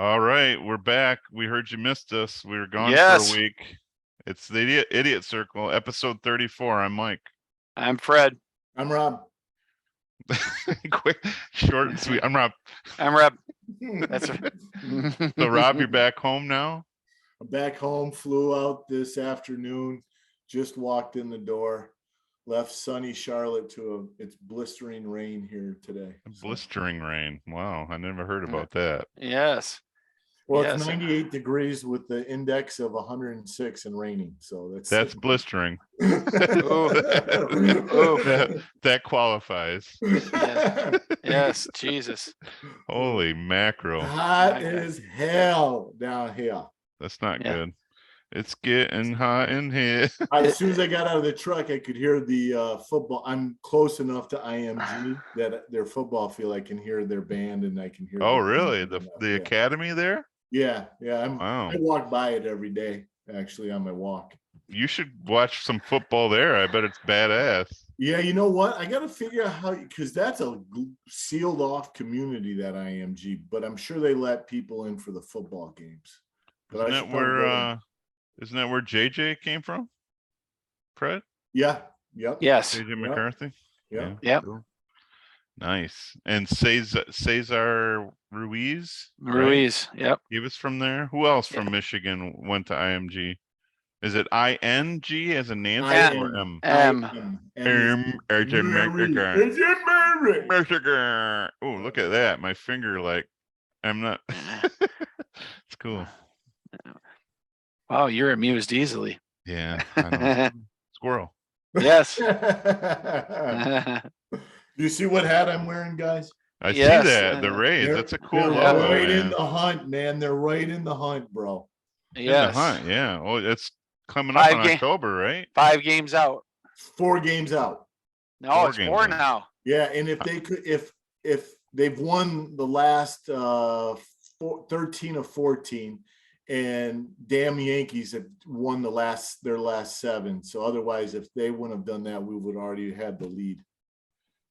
All right, we're back. We heard you missed us. We were gone Yes. for a week. It's the Idiot Circle, episode 34. I'm Mike. I'm Fred. I'm Rob. Quick, short and sweet. I'm Rob. I'm Rob. That's So Rob, you're back home now? I'm back home, flew out this afternoon, just walked in the door, left sunny Charlotte to it's blistering rain here today. Blistering rain. Wow, I never heard about that. Yes. Well, Yes. it's 98 degrees with the index of 106 and raining. So That's blistering. that, that qualifies. Yes. Jesus. Holy mackerel. Hot as hell down here. That's not good. It's getting hot in here. As soon as I got out of the truck, I could hear the football. I'm close enough to IMG that their football field, I can hear their band and I can hear. Oh, really? The academy there? Yeah. Wow. I walk by it every day, actually, on my walk. You should watch some football there. I bet it's badass. Yeah, you know what? I got to figure out how, because that's a sealed off community, that IMG, but I'm sure they let people in for the football games. But isn't that where JJ came from? Fred? Yeah. Yep. Yes. JJ McCarthy? Yeah. Yep. Cool. Nice. And Cesar Ruiz? Ruiz. Right? Yep. He was from there. Who else from Michigan went to IMG? Is it ING as a Nancy or M? M. Michigan. Oh, look at that. My finger, like, I'm not. It's cool. Wow, you're amused easily. Yeah. I know. Squirrel. Yes. You see what hat I'm wearing, guys? I see that. The Rays. That's a cool logo. They're right in the hunt, man. They're right in the hunt, bro. Yes. In the hunt, yeah. Oh, it's coming up in October, right? 5 games out. 4 games out. No, it's 4 now. Yeah, and if they could, if they've won the last 13 of 14, and damn Yankees have won their last 7. So otherwise, if they wouldn't have done that, we would already had the lead.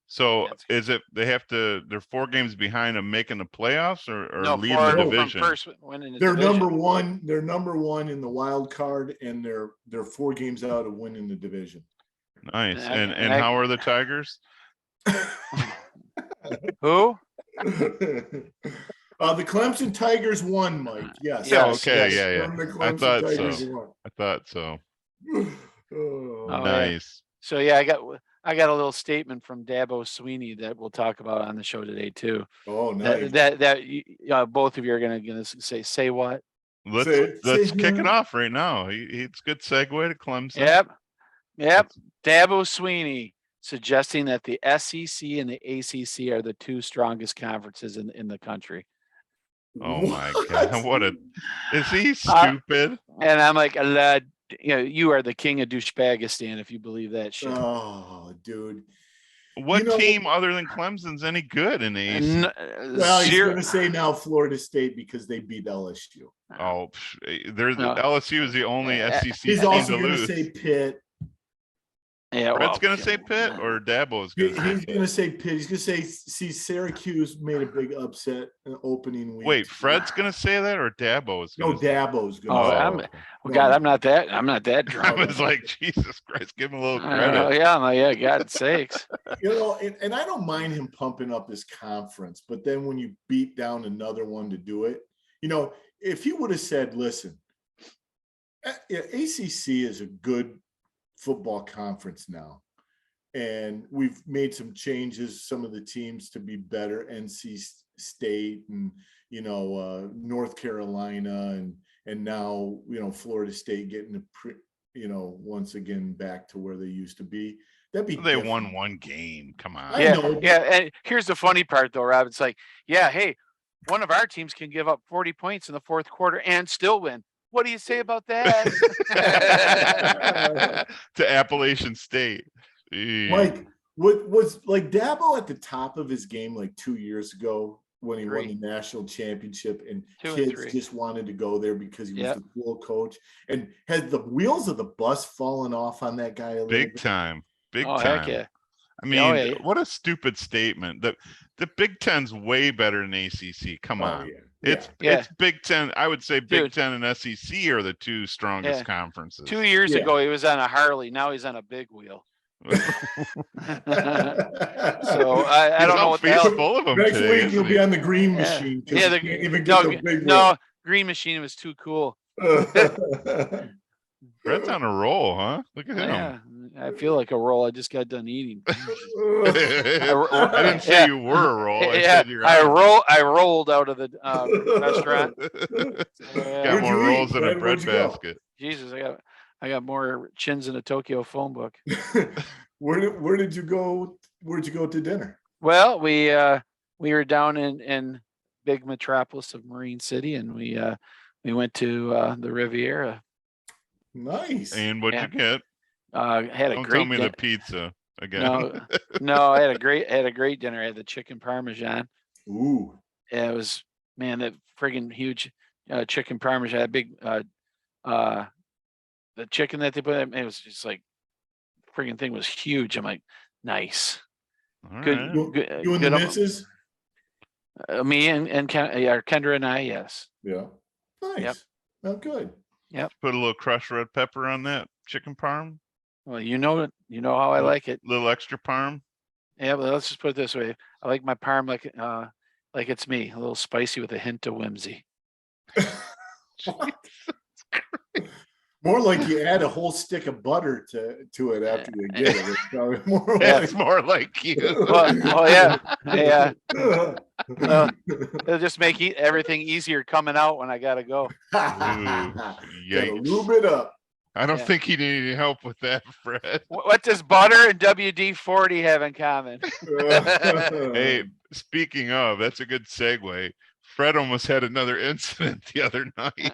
So is it they're 4 games behind of making the playoffs or leading the division? They're number one. They're number 1 in the wild card, and they're 4 games out of winning the division. Nice. And how are the Tigers? Who? The Clemson Tigers won, Mike. Yes. Okay. Yes. Yeah. I thought so. Nice. So yeah, I got a little statement from Dabo Swinney that we'll talk about on the show today too. Oh, nice. That both of you are gonna say what? Let's kick it off right now. It's a good segue to Clemson. Yep. Dabo Swinney suggesting that the SEC and the ACC are the 2 strongest conferences in the country. Oh my God! Is he stupid? And I'm like, you are the king of douchebagistan if you believe that shit. Oh, dude. What team other than Clemson's any good in the ACC? Well, he's going to say now Florida State because they beat LSU. Oh, LSU is the only SEC He's team also to going lose. to say Pitt. Yeah, Fred's going to say Pitt, or Dabo's going to say Pitt? He's going to say Pitt. He's going to say, Syracuse made a big upset in the opening week. Wait, Fred's going to say that, or Dabo's going to say that? Dabo's going to say that. God, I'm not that drunk. I was like, Jesus Christ, give him a little credit. Yeah, God's sakes. And I don't mind him pumping up his conference, but then when you beat down another one to do it, if he would have said, listen, ACC is a good football conference now, and we've made some changes, some of the teams to be better, NC State and North Carolina and now Florida State getting once again back to where they used to be. They won 1 game. Come on. Yeah. And here's the funny part though, Rob. It's like, hey, one of our teams can give up 40 points in the 4th quarter and still win. What do you say about that? To Appalachian State. Mike, what was like Dabo at the top of his game like 2 years ago when he won the national championship, and kids just wanted to go there because he was the cool coach? And has the wheels of the bus fallen off on that guy a little bit? Big time. Heck yeah. I mean, what a stupid statement. The Big Ten's way better than ACC. Come on. It's Big Ten. I would say Big Ten and SEC are the two strongest conferences. 2 years ago, he was on a Harley. Now he's on a big wheel. So I don't know what the hell. Full of them Next today, week you'll be on the green machine. Green machine was too cool. Brett's on a roll, huh? Look at him. Yeah, I feel like a roll. I just got done eating. I didn't say you were a roll. I said you're I rolled out of the restaurant. Got more rolls than a bread basket. Jesus, I got more chins in a Tokyo phone book. Where did you go? Where'd you go to dinner? Well, we were down in big metropolis of Marine City, and we went to the Riviera. Nice. And what'd you get? Had a Don't great tell me the pizza again. No, I had a great dinner. I had the chicken parmesan. Ooh. Yeah, it was, man, that friggin' huge chicken parmesan. Big the chicken that they put in, it was just like friggin' thing was huge. I'm like, nice. All Good. right. You and the missus? Me and Kendra and I, yes. Yeah. Nice. Yep. Oh, good. Yep. Put a little crushed red pepper on that chicken parm. Well, you know how I like it. Little extra parm. Yeah, but let's just put it this way. I like my parm like it's me, a little spicy with a hint of whimsy. More like you add a whole stick of butter to it after you get it. It's probably more That's more like you. Oh yeah. It'll just make everything easier coming out when I gotta go. Gotta Yikes. lube it up. I don't think he needed any help with that, Fred. What does butter and WD-40 have in common? Hey, speaking of, that's a good segue. Fred almost had another incident the other night.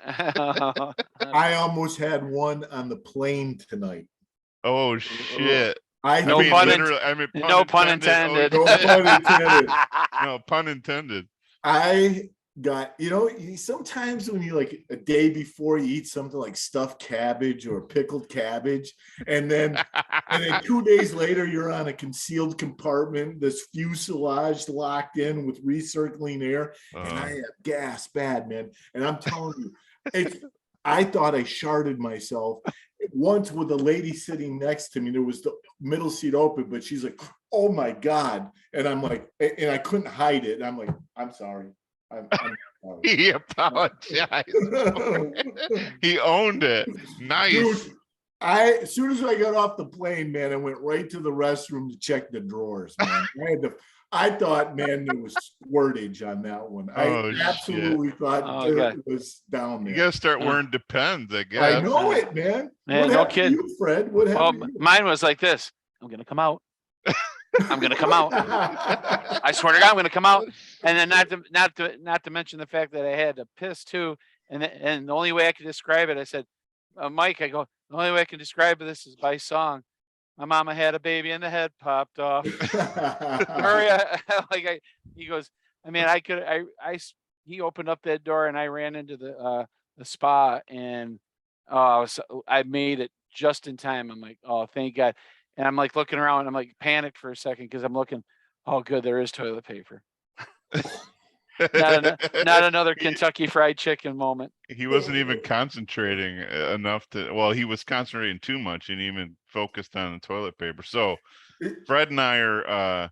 I almost had one on the plane tonight. Oh shit. No pun intended. No pun intended. No pun intended. I got, sometimes when you like a day before you eat something like stuffed cabbage or pickled cabbage, and then 2 days later you're on a concealed compartment, this fuselage locked in with recirculating air, and I have gas bad, man. And I'm telling you, I thought I sharted myself once with a lady sitting next to me. There was the middle seat open, but she's like, "Oh my God." And I'm like, and I couldn't hide it. I'm like, "I'm sorry. I'm sorry." He apologized. He owned it. Nice. Dude, as soon as I got off the plane, man, I went right to the restroom to check the drawers, man. I thought, man, there was squirtage on that one. I absolutely thought it was down there. You gotta start wearing Depends, I guess. I know it, man. Man, what happened to you, Fred? What happened to you? Mine was like this. I'm gonna come out. I'm gonna come out. I swear to God, I'm gonna come out. And then not to mention the fact that I had to piss too. And the only way I could describe it, I said, Mike, I go, the only way I can describe this is by song. My mama had a baby and the head popped off. Hurry! He goes. I mean, he opened up that door and I ran into the spa, and I made it just in time. I'm like, oh, thank God. And I'm like looking around. I'm like panicked for a second because I'm looking. Oh, good, there is toilet paper. Not another Kentucky Fried Chicken moment. He wasn't even concentrating enough to. Well, he was concentrating too much and even focused on the toilet paper. So, Fred and I are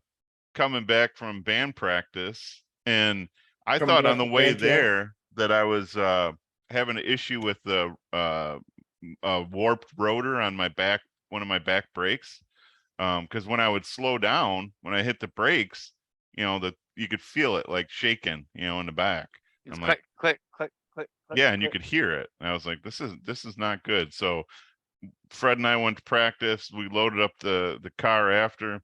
coming back from band practice, and I thought on the way there that I was having an issue with the warped rotor on my back, one of my back brakes, because when I would slow down, when I hit the brakes, you could feel it like shaking, in the back. It's I'm click, like, click, click, click. yeah, and you could hear it. And I was like, this is not good. So Fred and I went to practice. We loaded up the car after.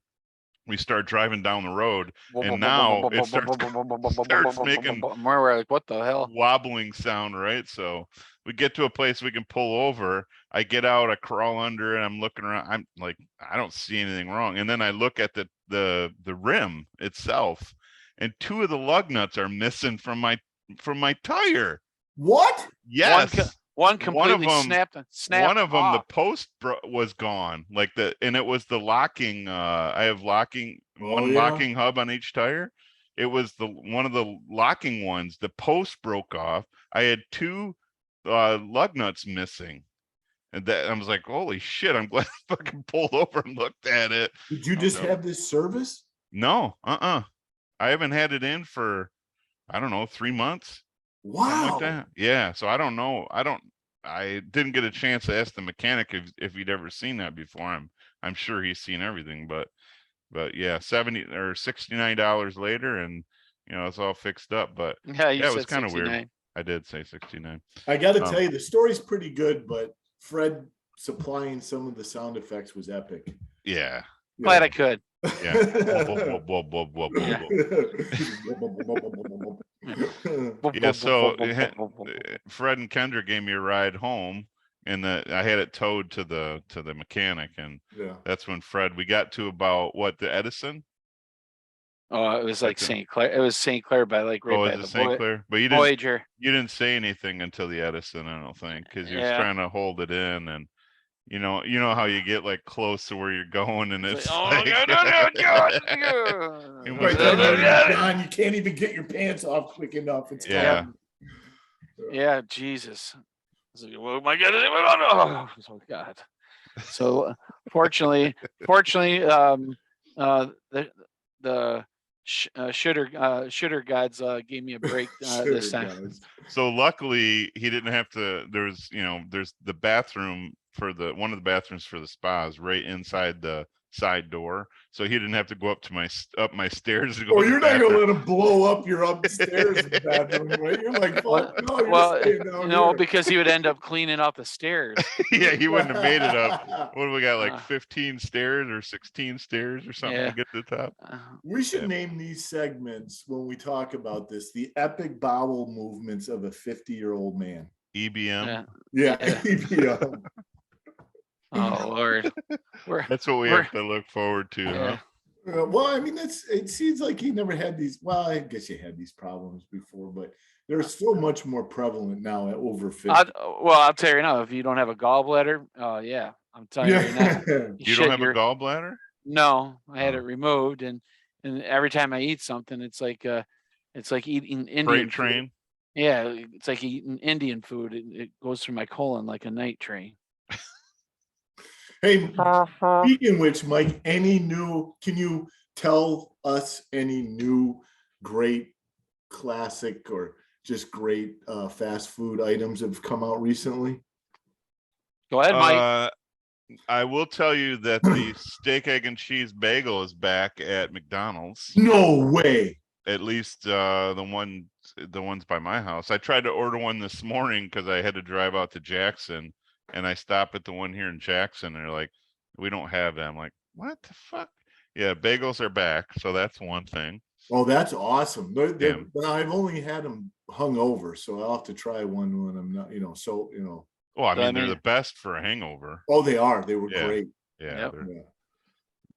We start driving down the road, and now it starts making more like, what the hell? Wobbling sound, right? So we get to a place we can pull over. I get out, I crawl under, and I'm looking around. I'm like, I don't see anything wrong. And then I look at the rim itself, and two of the lug nuts are missing from my tire. What? Yes. One completely them- snapped one of them, the off. post was gone, like and it was the locking. I have locking Oh, one yeah? locking hub on each tire. It was one of the locking ones. The post broke off. I had two lug nuts missing, and that I was like, "Holy shit!" I'm glad I fucking pulled over and looked at it. Did you just have this service? No, I haven't had it in for I don't know 3 months. Something Wow. like that. Yeah. So I don't know. I didn't get a chance to ask the mechanic if he'd ever seen that before. I'm sure he's seen everything, but yeah, $70 or $69 later, and it's all fixed up. But Yeah, you yeah, it said was kind of weird. 69. I did say 69. I got to tell you, the story's pretty good, but Fred supplying some of the sound effects was epic. Yeah. Glad I could. Yeah. Whoa, whoa, whoa, whoa, whoa, whoa. Yeah, so Fred and Kendra gave me a ride home, and I had it towed to the mechanic, and Yeah. that's when we got to about the Edison. Oh, it was like That's it. St. Clair. It was St. Clair by like right Oh, by is the it St. Clair? But you didn't Voyager. say anything until the Edison, I don't think, because he was Yeah. trying to hold it in, and you know how you get like close to where you're going, and it's Oh like, God! It Right was then, like- John, you can't even get your pants off quick enough. It's Yeah. Yeah, Jesus. I was like, what am I gonna do? Oh God. So fortunately, the shooter gods gave me a break this Sure, time. guys. So luckily he didn't have to. There's the bathroom for one of the bathrooms for the spas right inside the side door, so he didn't have to go up my stairs to go. Oh, to the you're not gonna bathroom. let him blow up your upstairs bathroom, right? You're like, fuck, no, you're Well, staying down no, here. because he would end up cleaning out the stairs. Yeah, he wouldn't have made it up. What do we got, like Uh, 15 stairs or 16 stairs or something Yeah. to get to the top? We should Yeah. name these segments when we talk about this the epic bowel movements of a 50-year-old man. EBM. Yeah. Yeah. Yeah. Oh Lord. That's what we we're- have to look forward to. Yeah. Huh? Well, I mean, it seems like he never had these. Well, I guess you had these problems before, but they're so much more prevalent now at over 50. I'll tell you right now, if you don't have a gallbladder, yeah, I'm telling you right now. Yeah. You don't have a gallbladder? No, I had Oh. it removed, and every time I eat something, it's like eating Indian Freight food. train? Yeah, it's like eating Indian food. It goes through my colon like a night train. Hey, speaking of which, Mike, can you tell us any new great classic or just great fast food items that have come out recently? Go ahead, Mike. I will tell you that the steak, egg, and cheese bagel is back at McDonald's. No way. At least the ones by my house. I tried to order one this morning because I had to drive out to Jackson, and I stopped at the one here in Jackson, and they're like, "We don't have them." I'm like, what the fuck? Yeah, bagels are back, so that's one thing. Oh, that's awesome. Yeah. But I've only had them hung over, so I'll have to try one when I'm not, Well, I So, I mean, they're mean- the best for a hangover. Oh, they are. They were Yeah. great. Yeah. Yep. they're- Yeah.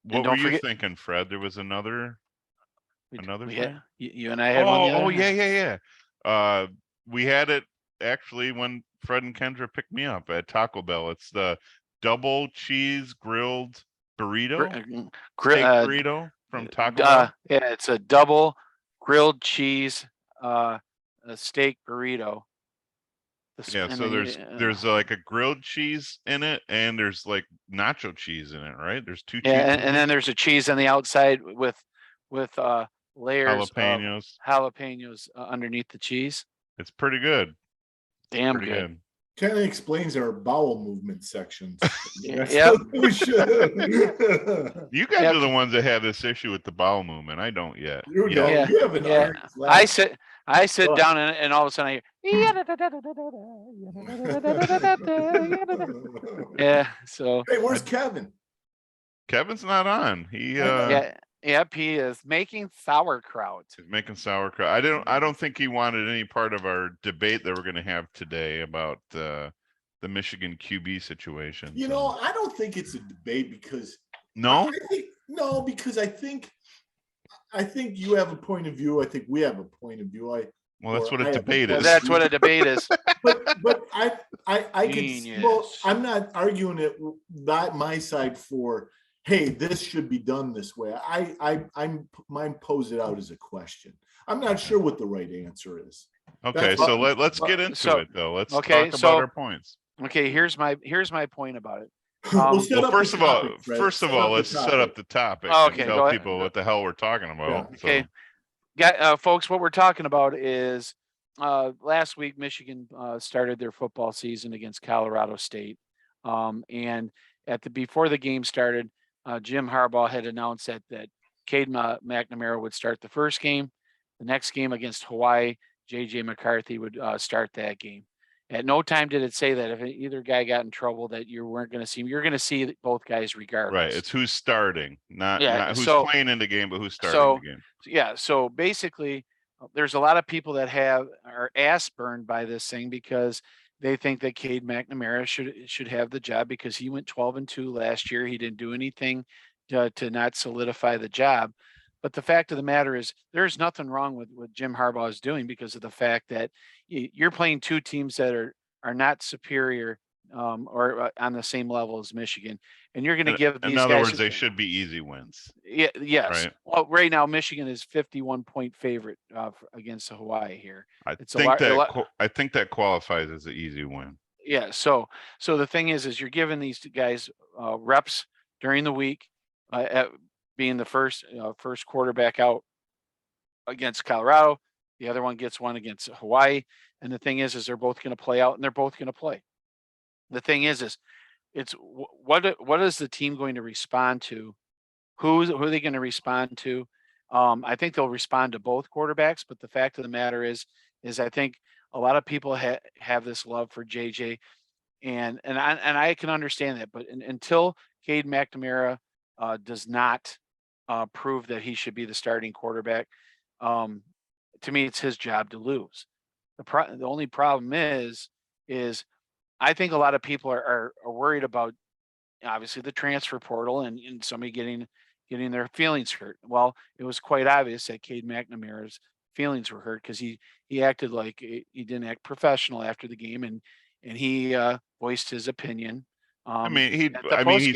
What don't were you forget- thinking, Fred? There was another We thing? had, you and I had one. The Oh, other night. yeah. We had it actually when Fred and Kendra picked me up at Taco Bell. It's the double cheese grilled burrito, steak burrito from Taco Bell. Yeah, it's a double grilled cheese a steak burrito. Yeah, so there's like a grilled cheese in it, and there's like nacho cheese in it, right? There's two yeah, cheeses. and then there's a cheese on the outside with layers jalapenos. of jalapenos underneath the cheese. It's pretty good. Damn Pretty good. Kind of explains our bowel movement sections. Yep. We should. You guys Yep. are the ones that have this issue with the bowel movement. I don't yet. You Yet. know, Yeah, you have an yeah. iron slab. I sit Fuck. down and all of a sudden I hear yeah. So Hey, where's Kevin? Kevin's not on. He yep, he is making sauerkraut. is making sauerkraut. I don't think he wanted any part of our debate that we're going to have today about the Michigan QB situation. You so- know, I don't think it's a debate because no. because I think you have a point of view. I think we have a point of view. Well, that's or what a I have debate Well, is. that's what a debate is. But I could, well, Genius. I'm not arguing it, not my side for, hey, this should be done this way. I'm mine pose it out as a question. I'm not sure what the right answer is. Okay, That's so what- let's get well, into so- it though. Let's okay, talk so- about our points. Okay, here's my point about it. We'll set Well, up the first of all, topic, Fred. Set up the let's set up topic. the topic Okay, and go tell ahead. people what the hell we're talking about. Yeah. Okay. Folks, what we're talking about is last week Michigan started their football season against Colorado State, and before the game started, Jim Harbaugh had announced that Cade McNamara would start the first game. The next game against Hawaii, J.J. McCarthy would start that game. At no time did it say that if either guy got in trouble that you weren't going to see him. You're going to see both guys regardless. Right. It's who's starting, not who's so- playing in the game, but who's starting the game. Yeah. So basically, there's a lot of people that are ass burned by this thing because they think that Cade McNamara should have the job because he went 12-2 last year. He didn't do anything to not solidify the job. But the fact of the matter is, there's nothing wrong with what Jim Harbaugh is doing because of the fact that you're playing two teams that are not superior or on the same level as Michigan, and you're going to give these In other guys. words, they should be easy wins. Yeah. Yes. Right. Well, right now Michigan is 51-point favorite against Hawaii here. I It's think that qualifies as an easy win. Yeah. So the thing is you're giving these guys reps during the week at being the first quarterback out against Colorado. The other one gets one against Hawaii. And the thing is they're both going to play out and they're both going to play. The thing is it's what is the team going to respond to? Who are they going to respond to? I think they'll respond to both quarterbacks, but the fact of the matter is I think a lot of people have this love for JJ, and I can understand that, but until Cade McNamara does not prove that he should be the starting quarterback, to me it's his job to lose. The only problem is I think a lot of people are worried about obviously the transfer portal and somebody getting their feelings hurt. Well, it was quite obvious that Cade McNamara's feelings were hurt because he acted like he didn't act professional after the game, and he voiced his opinion. He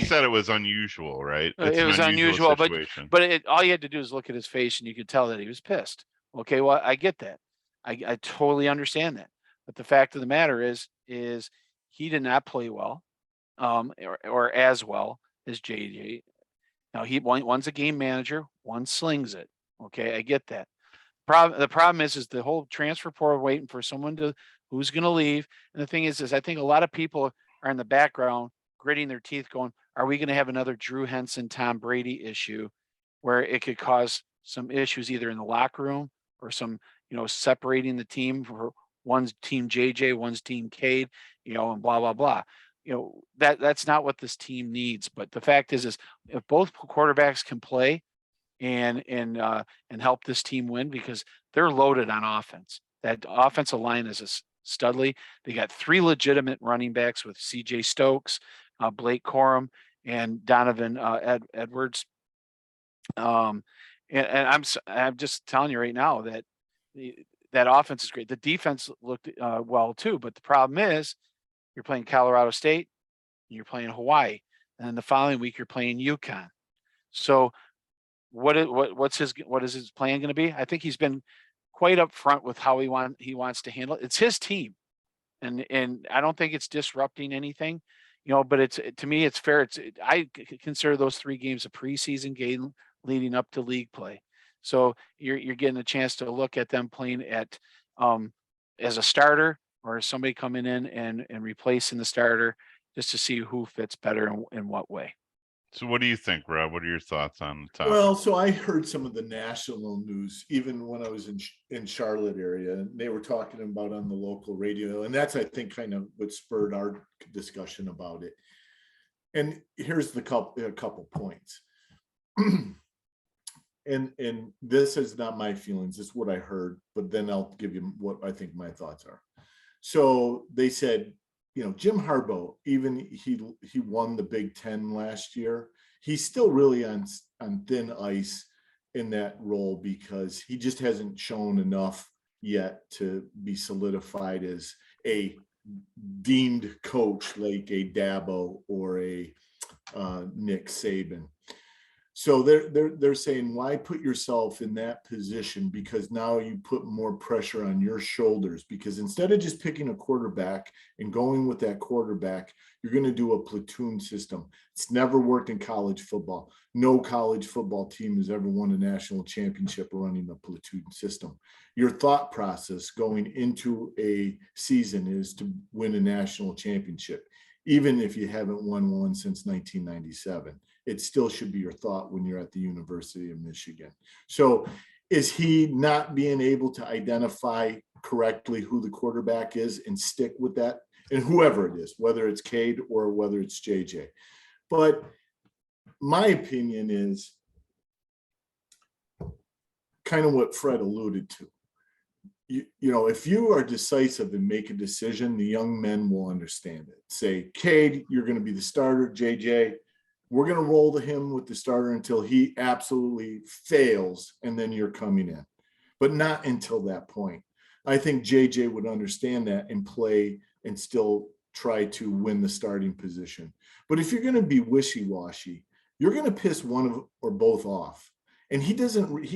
said it was unusual, right? It was unusual, situation. but all you had to do is look at his face and you could tell that he was pissed. Okay, well, I get that. I totally understand that. But the fact of the matter is he did not play well, or as well as JJ. Now one's a game manager, one slings it. Okay, I get that. The problem is the whole transfer portal waiting for someone who's going to leave. And the thing is I think a lot of people are in the background gritting their teeth, going, "Are we going to have another Drew Henson, Tom Brady issue, where it could cause some issues either in the locker room or some separating the team for one's team JJ, one's team Cade, and blah blah blah." That's not what this team needs. But the fact is if both quarterbacks can play and help this team win, because they're loaded on offense. That offensive line is a studly. They got three legitimate running backs with CJ Stokes, Blake Corum, and Donovan Edwards. And I'm just telling you right now that that offense is great. The defense looked well too, but the problem is you're playing Colorado State, and you're playing Hawaii, and then the following week you're playing UConn. So what is his plan going to be? I think he's been quite upfront with how he wants to handle it. It's his team, and I don't think it's disrupting anything, But to me, it's fair. I consider those 3 games a preseason game leading up to league play. So you're getting a chance to look at them playing at as a starter or somebody coming in and replacing the starter, just to see who fits better in what way. So what do you think, Rob? What are your thoughts on the topic? Well, so I heard some of the national news, even when I was in Charlotte area, and they were talking about on the local radio. And that's, I think, kind of what spurred our discussion about it. And here's a couple points. And this is not my feelings, it's what I heard, but then I'll give you what I think my thoughts are. So they said, Jim Harbaugh, even he won the Big Ten last year, he's still really on thin ice in that role because he just hasn't shown enough yet to be solidified as a deemed coach like a Dabo or a Nick Saban. So they're saying, why put yourself in that position? Because now you put more pressure on your shoulders, because instead of just picking a quarterback and going with that quarterback, you're going to do a platoon system. It's never worked in college football. No college football team has ever won a national championship running a platoon system. Your thought process going into a season is to win a national championship, even if you haven't won one since 1997. It still should be your thought when you're at the University of Michigan. So is he not being able to identify correctly who the quarterback is and stick with that? And whoever it is, whether it's Cade or whether it's JJ. But my opinion is kind of what Fred alluded to. You know, if you are decisive and make a decision, the young men will understand it. Say, Cade, you're going to be the starter. JJ, we're going to roll to him with the starter until he absolutely fails, and then you're coming in. But not until that point. I think JJ would understand that and play and still try to win the starting position. But if you're going to be wishy-washy, you're going to piss one of or both off. And he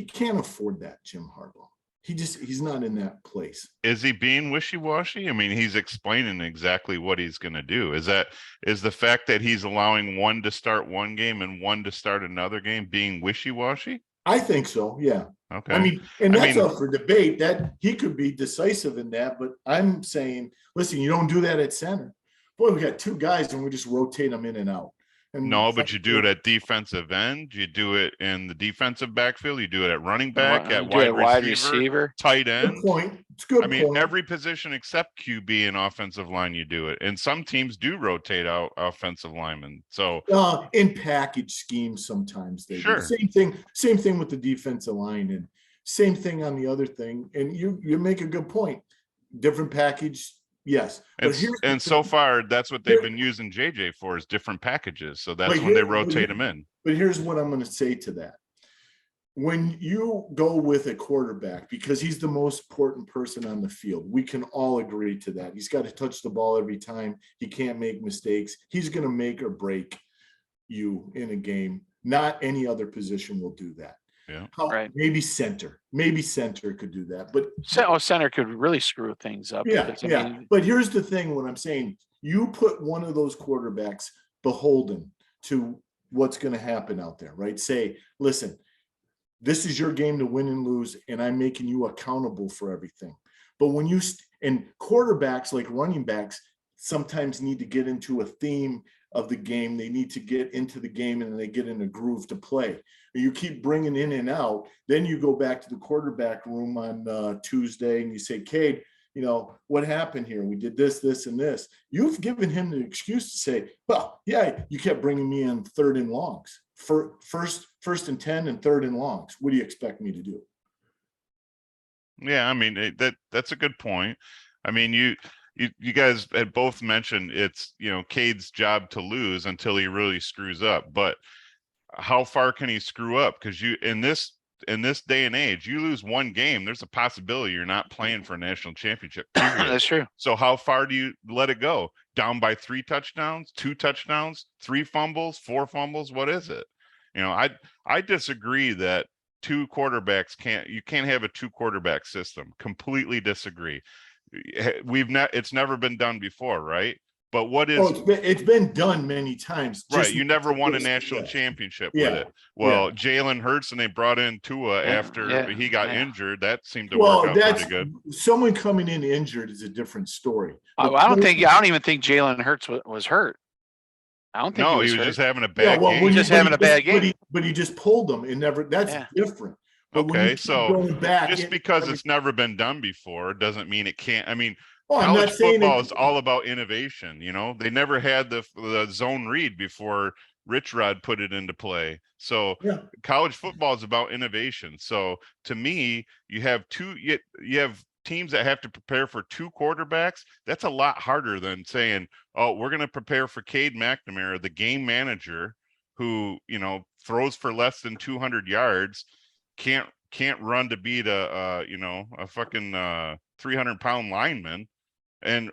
can't afford that, Jim Harbaugh. He's not in that place. Is he being wishy-washy? I mean, he's explaining exactly what he's going to do. Is the fact that he's allowing one to start one game and one to start another game being wishy-washy? I think so. Yeah. Okay. I mean, and that's up for debate. That he could be decisive in that, but I'm saying, listen, you don't do that at center. Boy, we got two guys and we just rotate them in and out. And no, but you do it at defensive end. You do it in the defensive backfield. You do it at running back, at wide receiver, tight end. Good point. It's good. I mean, every position except QB and offensive line, you do it. And some teams do rotate out offensive linemen. So in package schemes, sometimes they sure. do. Same thing with the defensive line, and same thing on the other thing. And you make a good point. Different package. Yes. And so far, that's what they've been using JJ for, is different packages. So that's when they rotate them in. But here's what I'm going to say to that. When you go with a quarterback, because he's the most important person on the field, we can all agree to that. He's got to touch the ball every time. He can't make mistakes. He's going to make or break you in a game. Not any other position will do that. Yeah. Right. Maybe center could do that, but center could really screw things up. Yeah, But here's the thing: when I'm saying you put one of those quarterbacks beholden to what's going to happen out there, right? Say, listen, this is your game to win and lose, and I'm making you accountable for everything. But when you and quarterbacks like running backs sometimes need to get into a theme of the game. They need to get into the game and they get in a groove to play. You keep bringing in and out. Then you go back to the quarterback room on Tuesday and you say, Cade, you know, what happened here? We did this, this, and this. You've given him the excuse to say, well, yeah, you kept bringing me in third and longs. For first and 10 and third and longs. What do you expect me to do? Yeah, I mean, that's a good point. I mean, you guys had both mentioned it's, you know, Cade's job to lose until he really screws up. But how far can he screw up? Because you in this day and age, you lose one game, there's a possibility you're not playing for a national championship. That's true. So how far do you let it go? Down by 3 touchdowns, 2 touchdowns, 3 fumbles, 4 fumbles? What is it? You know, I disagree that two quarterbacks can't have a 2 quarterback system. Completely disagree. It's never been done before, right? But what is it's been done many times, right? You never won a national championship with it. Well, Jalen Hurts, and they brought in Tua after he got injured. That seemed to work out pretty good. Someone coming in injured is a different story. I don't even think Jalen Hurts was hurt. I don't think he was just having a bad game. Just having a bad game. But he just pulled them and never. That's different. But okay, so just because it's never been done before doesn't mean it can't. I mean, college football is all about innovation. You know, they never had the zone read before Rich Rod put it into play. So college football is about innovation. So to me, you have teams that have to prepare for 2 quarterbacks. That's a lot harder than saying, oh, we're going to prepare for Cade McNamara, the game manager, who, you know, throws for less than 200 yards, can't can't run to beat a fucking 300-pound lineman,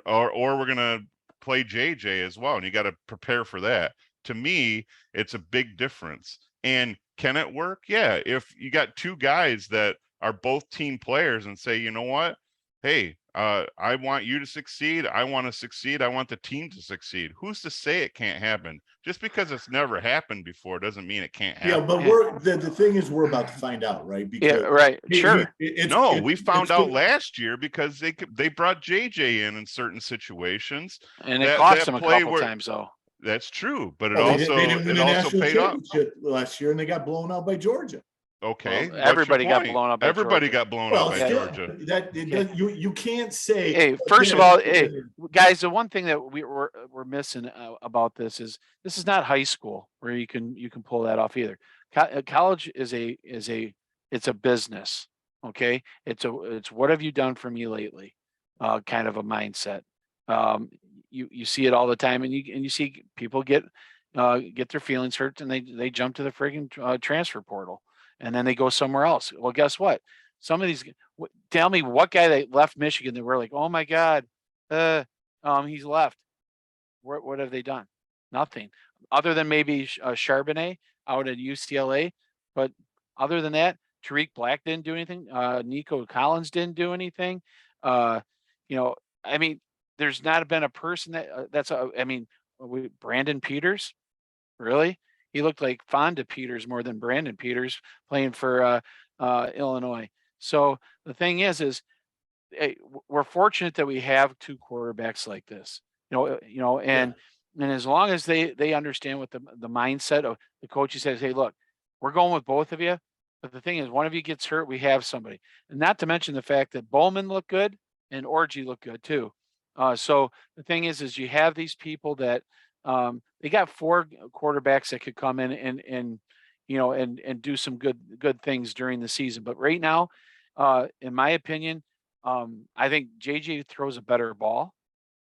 or we're gonna play JJ as well, and you got to prepare for that. To me, it's a big difference. And can it work? Yeah, if you got two guys that are both team players and say, you know what, hey, I want you to succeed. I want to succeed. I want the team to succeed. Who's to say it can't happen? Just because it's never happened before doesn't mean it can't happen. Yeah, but the thing is, we're about to find out, right? Yeah, right. Sure. We found out last year because they brought JJ in certain situations, And it cost them a couple times, though. That's true, but it Well, also they didn't win a national paid off championship last year, and they got blown out by Georgia. Okay, Well, everybody got blown up. Everybody got blown up by still, Georgia. You can't say. Hey, first of all, hey, guys, the one thing that we're missing about this is not high school where you can pull that off either. College is a business. Okay, it's what have you done for me lately, kind of a mindset. You see it all the time, and you see people get their feelings hurt, and they jump to the friggin' transfer portal. And then they go somewhere else. Well, guess what? Some of these, tell me what guy that left Michigan that we're like, oh my God, he's left. What have they done? Nothing, other than maybe Charbonnet out at UCLA. But other than that, Tariq Black didn't do anything. Nico Collins didn't do anything. I mean, there's not been a person Brandon Peters, really? He looked like Fonda Peters more than Brandon Peters playing for Illinois. So the thing is hey, we're fortunate that we have two quarterbacks like this. And as long as they understand what the mindset of the coach says, hey, look, we're going with both of you. But the thing is, one of you gets hurt, we have somebody. And not to mention the fact that Bowman looked good and Orji looked good too. So the thing is you have these people that they got four quarterbacks that could come in and do some good things during the season. But right now, in my opinion, I think JJ throws a better ball.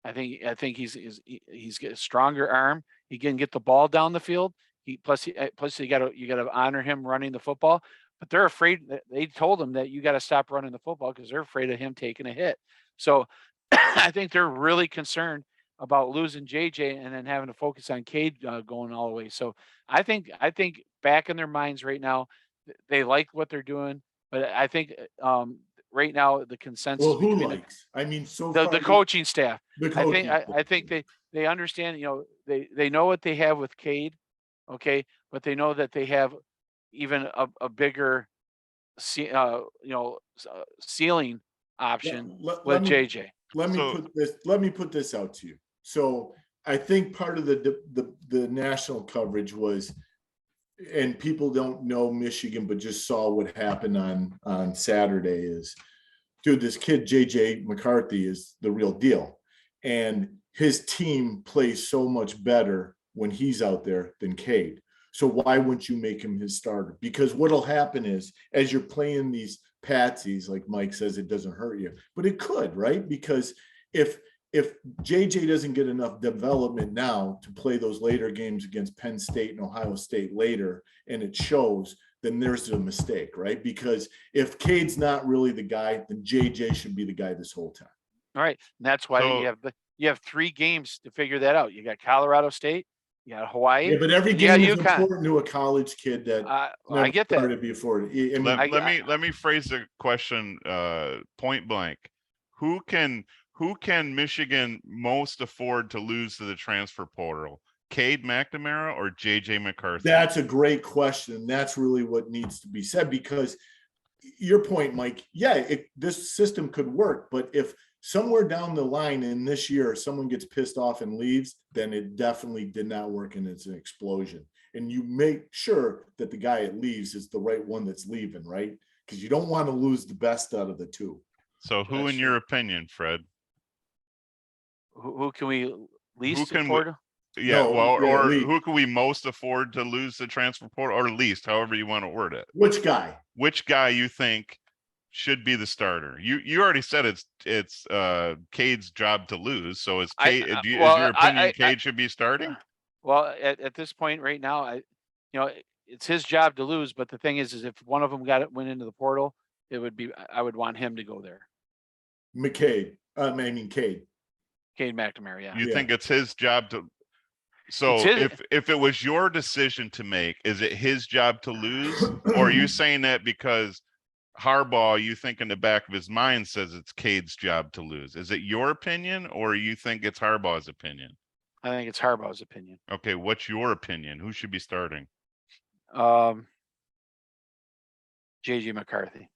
I think he's got a stronger arm. He can get the ball down the field. Plus you got to honor him running the football. But they're afraid. They told him that you got to stop running the football because they're afraid of him taking a hit. So I think they're really concerned about losing JJ and then having to focus on Cade going all the way. So I think back in their minds right now, they like what they're doing, but I think right now the consensus. Well, who likes? I mean, the coaching staff. I think they understand. They know what they have with Cade, okay, but they know that they have even a bigger, ceiling option with JJ. Let me put this out to you. So I think part of the national coverage was, and people don't know Michigan, but just saw what happened on Saturday is, dude, this kid, JJ McCarthy, is the real deal. And his team plays so much better when he's out there than Cade. So why wouldn't you make him his starter? Because what'll happen is, as you're playing these patsies, like Mike says, it doesn't hurt you, but it could, right? Because if JJ doesn't get enough development now to play those later games against Penn State and Ohio State later, and it shows, then there's a mistake, right? Because if Cade's not really the guy, then JJ should be the guy this whole time. All right. And that's why you have 3 games to figure that out. You got Colorado State, you got Hawaii. Yeah, but every game is important to a college kid that I get that. Started before. Let me phrase the question point blank. Who can Michigan most afford to lose to the transfer portal? Cade McNamara or JJ McCarthy? That's a great question. That's really what needs to be said, because your point, Mike, this system could work, but if somewhere down the line in this year someone gets pissed off and leaves, then it definitely did not work and it's an explosion. And you make sure that the guy that leaves is the right one that's leaving, right? Because you don't want to lose the best out of the two. So who, in your opinion, Fred? Who can we least afford? Who can we most afford to lose the transfer portal, or least, however you want to word it? Which guy? Which guy you think should be the starter? You already said it's Cade's job to lose. So is Cade? Is your opinion Cade should be starting? Well, at this point right now, it's his job to lose. But the thing is if one of them went into the portal, I would want him to go there. Cade. Cade McNamara. Yeah. You Yeah. think it's his job to, so if it was your decision to make, is it his job to lose? Or are you saying that because Harbaugh, you think in the back of his mind says it's Cade's job to lose? Is it your opinion or you think it's Harbaugh's opinion? I think it's Harbaugh's opinion. Okay, what's your opinion? Who should be starting? JJ McCarthy.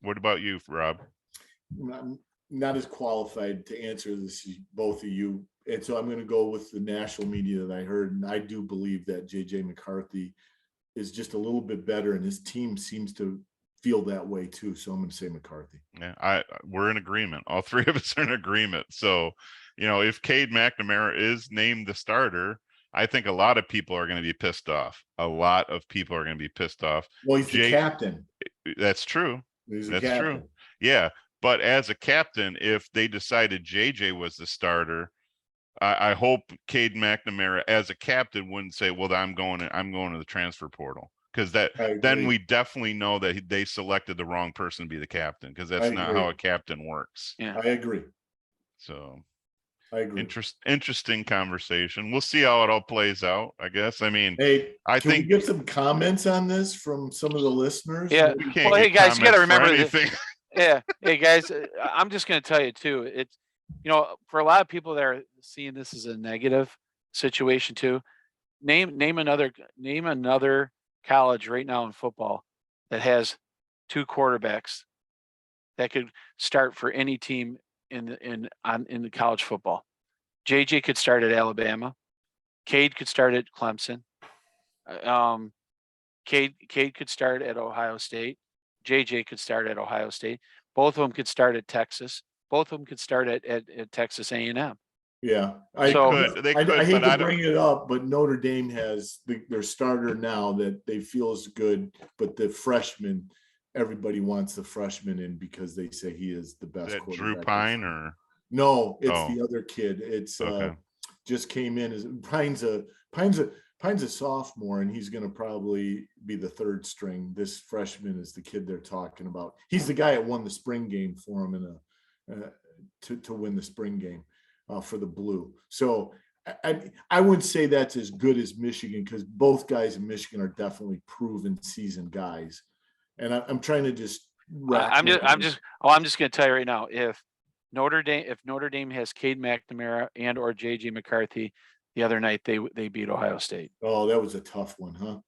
What about you, Rob? I'm not as qualified to answer this as both of you. And so I'm going to go with the national media that I heard. And I do believe that JJ McCarthy is just a little bit better, and his team seems to feel that way too. So I'm going to say McCarthy. Yeah, we're in agreement. All three of us are in agreement. So, if Cade McNamara is named the starter, I think a lot of people are going to be pissed off. Well, he's the captain. That's true. He's the That's captain. true. Yeah. But as a captain, if they decided JJ was the starter, I hope Cade McNamara as a captain wouldn't say, well, I'm going to the transfer portal. Because then we definitely know that they selected the wrong person to be the captain, because that's not how a captain works. Yeah, I agree. So I agree. Interesting conversation. We'll see how it all plays out, I guess. I mean, Hey, I can think we get some comments on this from some of the listeners? Yeah. you can't Well, hey get guys, you got to comments for remember that. anything. Yeah. Hey guys, I'm just going to tell you too. It's, for a lot of people that are seeing this as a negative situation too, name another college right now in football that has two quarterbacks that could start for any team in the college football. JJ could start at Alabama. Cade could start at Clemson. Cade could start at Ohio State. JJ could start at Ohio State. Both of them could start at Texas. Both of them could start at Texas A&M. Yeah, They could, I hate but to bring it up, but Notre Dame has their starter now that they feel is good, but the freshman, everybody wants the freshman in because they say he is the best. Is that quarterback. Drew Pine or No, it's the other kid. It's okay. Just came in as Pine's a sophomore, and he's going to probably be the third string. This freshman is the kid they're talking about. He's the guy that won the spring game for him to win the spring game for the Blue. So I wouldn't say that's as good as Michigan, because both guys in Michigan are definitely proven seasoned guys. And I'm trying to just. I'm just going to tell you right now, if Notre Dame has Cade McNamara and or JJ McCarthy, the other night they beat Ohio State. Oh, that was a tough one, huh?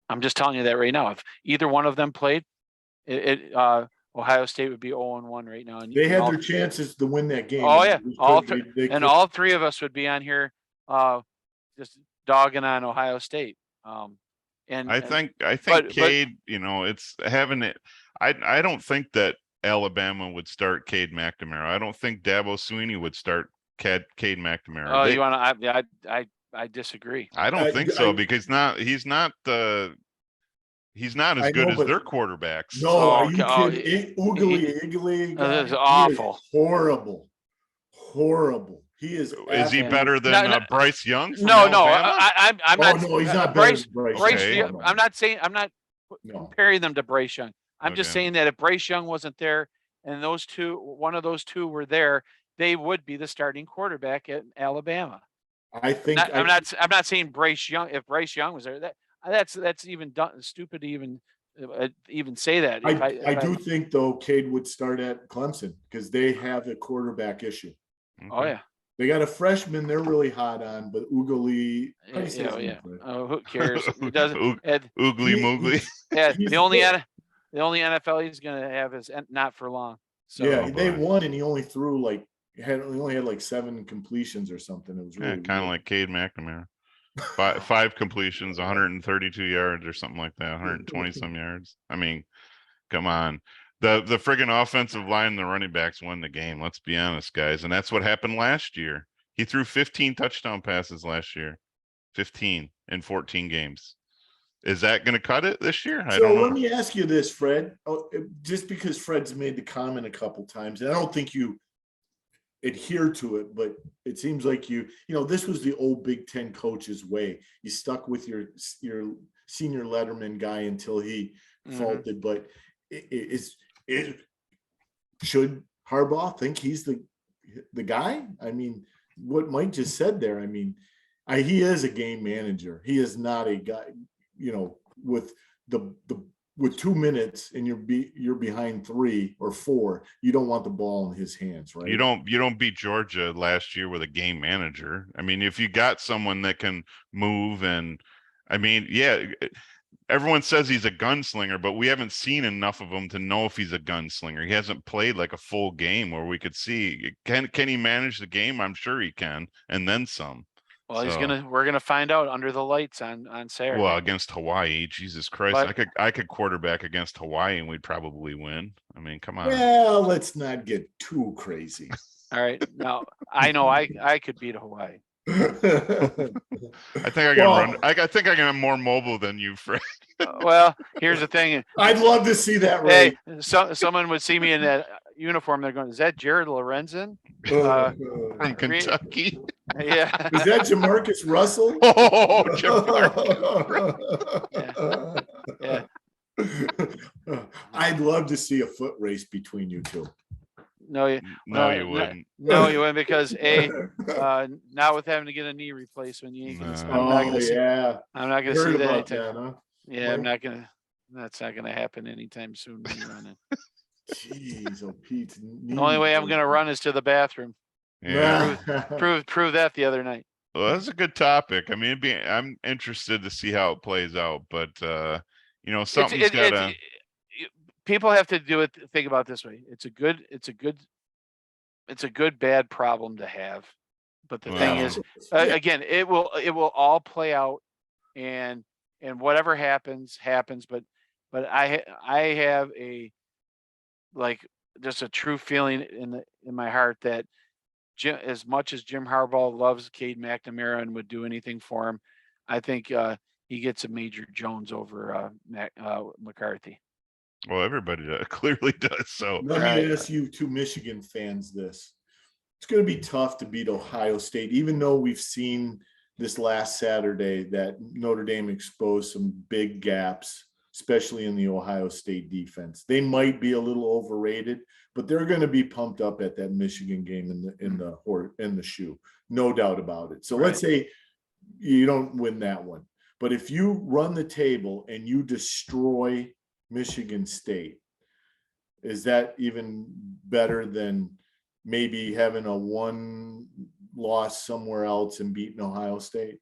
I'm just telling you that right now. If either one of them played, Ohio State would be 0-1 right now. And they had their chances to win that game. Oh yeah, all three of us would be on here, just dogging on Ohio State. I think Cade, it's having it. I don't think that Alabama would start Cade McNamara. I don't think Dabo Swinney would start Cade McNamara. Oh, you want to? I disagree. I don't think so, because he's not as good as their quarterbacks. No, are you kidding? Oogly. That is awful. Horrible. He is. Is he better than Bryce Young? No, I'm not. No, he's not Bryce. Bryce Young. I'm not comparing them to Bryce Young. I'm just saying that if Bryce Young wasn't there and one of those two were there, they would be the starting quarterback at Alabama. I think I'm not saying Bryce Young. If Bryce Young was there, that's even stupid to even say that. I do think though Cade would start at Clemson because they have a quarterback issue. Oh yeah. They got a freshman they're really hot on, but Oogly. Yeah. Oh, who cares? It doesn't. Oogly Moogly. Yeah, the only NFL he's going to have is not for long. So yeah, they won, and he only threw he only had like 7 completions or something. It was really kind of like Cade McNamara. 5 completions, 132 yards or something like that, 120 some yards. I mean, come on. The friggin' offensive line, the running backs won the game. Let's be honest, guys. And that's what happened last year. He threw 15 touchdown passes last year. 15 in 14 games. Is that going to cut it this year? I don't know. Let me ask you this, Fred. Just because Fred's made the comment a couple times, and I don't think you adhere to it, but it seems like this was the old Big Ten coach's way. You stuck with your senior letterman guy until he faulted, but should Harbaugh think he's the guy? I mean, what Mike just said there, I mean, he is a game manager. He is not a guy, with with 2 minutes and you're behind 3 or 4, you don't want the ball in his hands, right? You don't beat Georgia last year with a game manager. I mean, if you got someone that can move, and I mean, yeah, everyone says he's a gunslinger, but we haven't seen enough of him to know if he's a gunslinger. He hasn't played like a full game where we could see, can he manage the game? I'm sure he can, and then some. Well, we're gonna find out under the lights on Saturday. Well, against Hawaii, Jesus Christ, I could quarterback against Hawaii and we'd probably win. I mean, come on. Well, let's not get too crazy. All right, now I know I could beat Hawaii. I think I can run. I think I can have more mobile than you, Fred. Well, here's the thing. I'd love to see that. Right? Hey, someone would see me in that uniform. They're going, "Is that Jared Lorenzen From Kentucky?" Yeah. Is that Jamarcus Russell? Oh, Jamarcus. Yeah. I'd love to see a foot race between you two. No, you wouldn't. No, you wouldn't, because not with having to get a knee replacement, you ain't gonna. I'm not gonna see that anytime. Huh? Yeah, that's not gonna happen anytime soon. When you're running. Jeez, oh Pete. The only way I'm gonna run is to the bathroom. Yeah. Prove that the other night. Well, that's a good topic. I mean, I'm interested to see how it plays out, but something's gotta. People have to think about it this way. It's a good bad problem to have. But the thing is, again, it will all play out, and whatever happens. But I have just a true feeling in my heart that as much as Jim Harbaugh loves Cade McNamara and would do anything for him, I think he gets a Major Jones over McCarthy. Well, everybody clearly does. So let me ask you two Michigan fans this. It's going to be tough to beat Ohio State, even though we've seen this last Saturday that Notre Dame exposed some big gaps, especially in the Ohio State defense. They might be a little overrated, but they're going to be pumped up at that Michigan game in the shoe. No doubt about it. So let's say you don't win that one. But if you run the table and you destroy Michigan State, is that even better than maybe having a one loss somewhere else and beating Ohio State?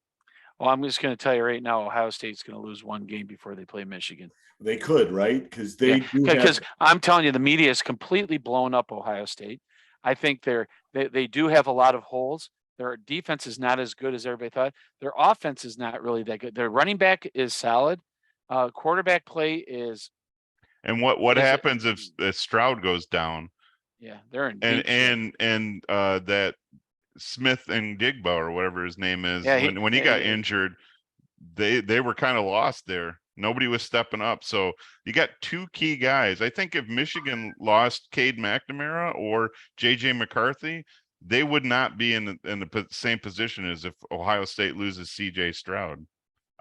Well, I'm just going to tell you right now, Ohio State's going to lose one game before they play Michigan. They could, right? Because I'm telling you, the media has completely blown up Ohio State. I think they do have a lot of holes. Their defense is not as good as everybody thought. Their offense is not really that good. Their running back is solid. Quarterback play is. And what happens if Stroud goes down? Yeah, they're in and that Smith and Digba or whatever his name is, when he got injured, they were kind of lost there. Nobody was stepping up. So you got two key guys. I think if Michigan lost Cade McNamara or JJ McCarthy, they would not be in the same position as if Ohio State loses CJ Stroud.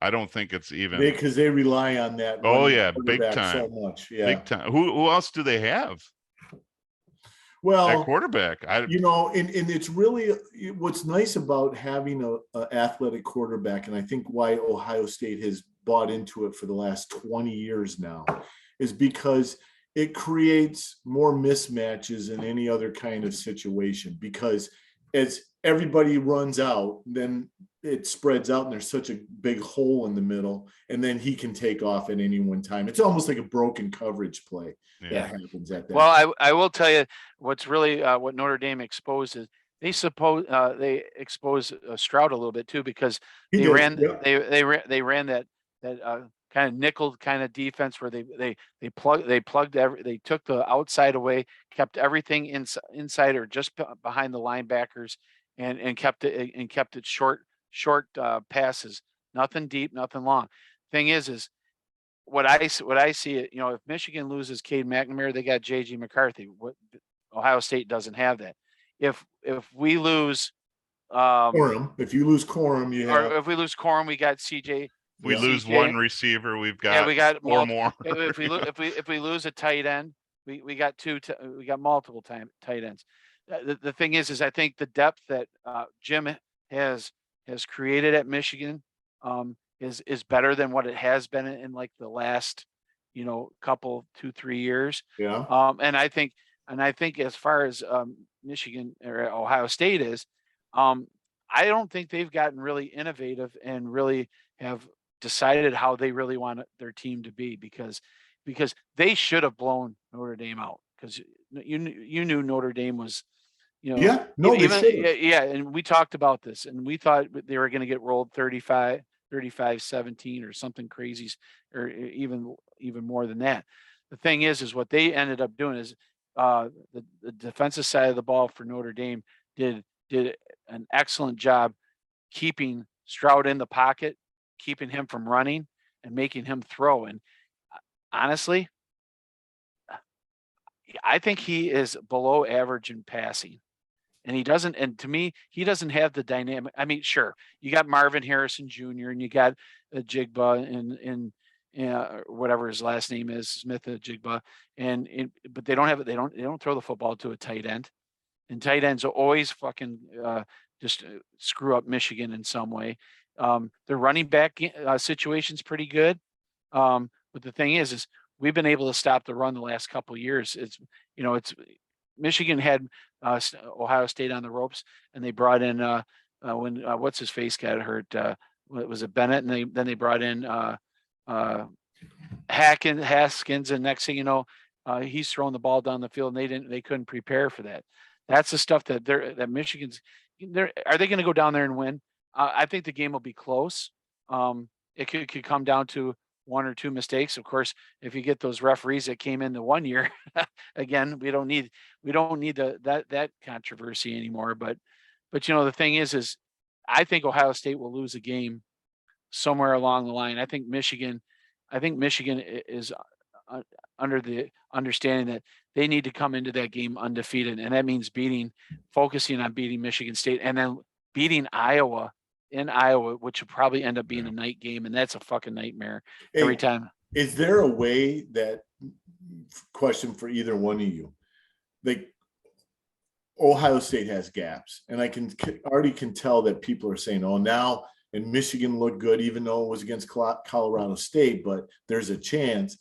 I don't think it's even because they rely on that. Oh yeah, big time. So much, yeah, big time. Who else do they have? Well, that quarterback, and it's really what's nice about having a athletic quarterback, and I think why Ohio State has bought into it for the last 20 years now, is because it creates more mismatches in any other kind of situation. Because as everybody runs out, then it spreads out and there's such a big hole in the middle, and then he can take off at any one time. It's almost like a broken coverage play that happens at that. Well, I will tell you what's really what Notre Dame exposes. They expose Stroud a they little bit too, because they ran that kind of nickel kind of defense where they took the outside away, kept everything inside or just behind the linebackers, and kept it short passes, nothing deep, nothing long. Thing is what I see it, if Michigan loses Cade McNamara, they got JJ McCarthy. What Ohio State doesn't have that. If we lose Corum, if you lose Corum, if we lose Corum, we got CJ If we lose CJ. one receiver, we've Yeah, got we got four multiple. more. If we lose a tight end, we got we got multiple tight ends. The thing is I think the depth that Jim has created at Michigan is better than what it has been in like the last couple 2-3 years. Yeah. And I think as far as Michigan or Ohio State is, I don't think they've gotten really innovative and really have decided how they really want their team to be, because they should have blown Notre Dame out, because you knew Notre Dame was, Yeah. No, they even should've. yeah, and we talked about this, and we thought they were going to get rolled 35-17 or something crazy, or even more than that. The thing is what they ended up doing is the defensive side of the ball for Notre Dame did an excellent job keeping Stroud in the pocket, keeping him from running and making him throw. And honestly, I think he is below average in passing. And to me, he doesn't have the dynamic. I mean, sure, you got Marvin Harrison Jr. and you got Jigba and whatever his last name is, Smith Jigba, but they don't throw the football to a tight end, and tight ends always fucking just screw up Michigan in some way. Their running back situation's pretty good, but the thing is we've been able to stop the run the last couple of years. It's Michigan had Ohio State on the ropes, and they brought in when what's his face got hurt. Was it Bennett? And then they brought in Haskins, and next thing you know, he's throwing the ball down the field, and they couldn't prepare for that. That's the stuff that Michigan's. Are they going to go down there and win? I think the game will be close. It could come down to one or two mistakes. Of course, if you get those referees that came in the one year, again, we don't need that controversy anymore. But the thing is I think Ohio State will lose a game somewhere along the line. I think Michigan is under the understanding that they need to come into that game undefeated, and that means focusing on beating Michigan State, and then beating Iowa in Iowa, which will probably end up being a night game, and that's a fucking nightmare every time. Is there a way that, question for either one of you, like Ohio State has gaps, and I already can tell that people are saying, oh, now and Michigan looked good, even though it was against Colorado State, but there's a chance.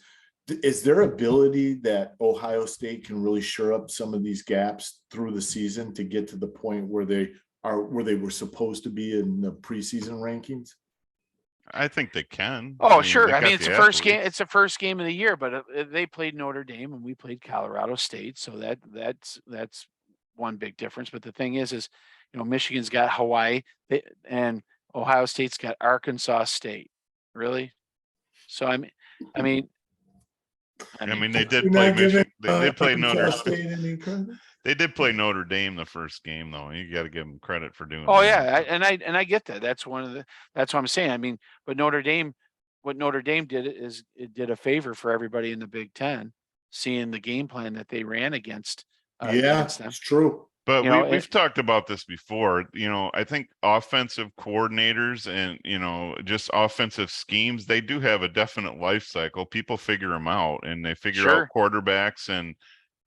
Is there ability that Ohio State can really shore up some of these gaps through the season to get to the point where they were supposed to be in the preseason rankings? I think they can. Oh, sure. I mean, it's the first game. It's the first game of the year, but they played Notre Dame and we played Colorado State, so that's one big difference. But the thing is Michigan's got Hawaii, and Ohio State's got Arkansas State. Really? So I mean, they did play Michigan. They did play Notre State. They did play Notre Dame the first game, though. You got to give them credit for doing. Oh that. yeah, I get that. That's what I'm saying. I mean, but what Notre Dame did is it did a favor for everybody in the Big Ten, seeing the game plan that they ran against. Against them. It's true. But we've talked about this before. I think offensive coordinators and, just offensive schemes, they do have a definite life cycle. People figure them out, and they figure out quarterbacks. And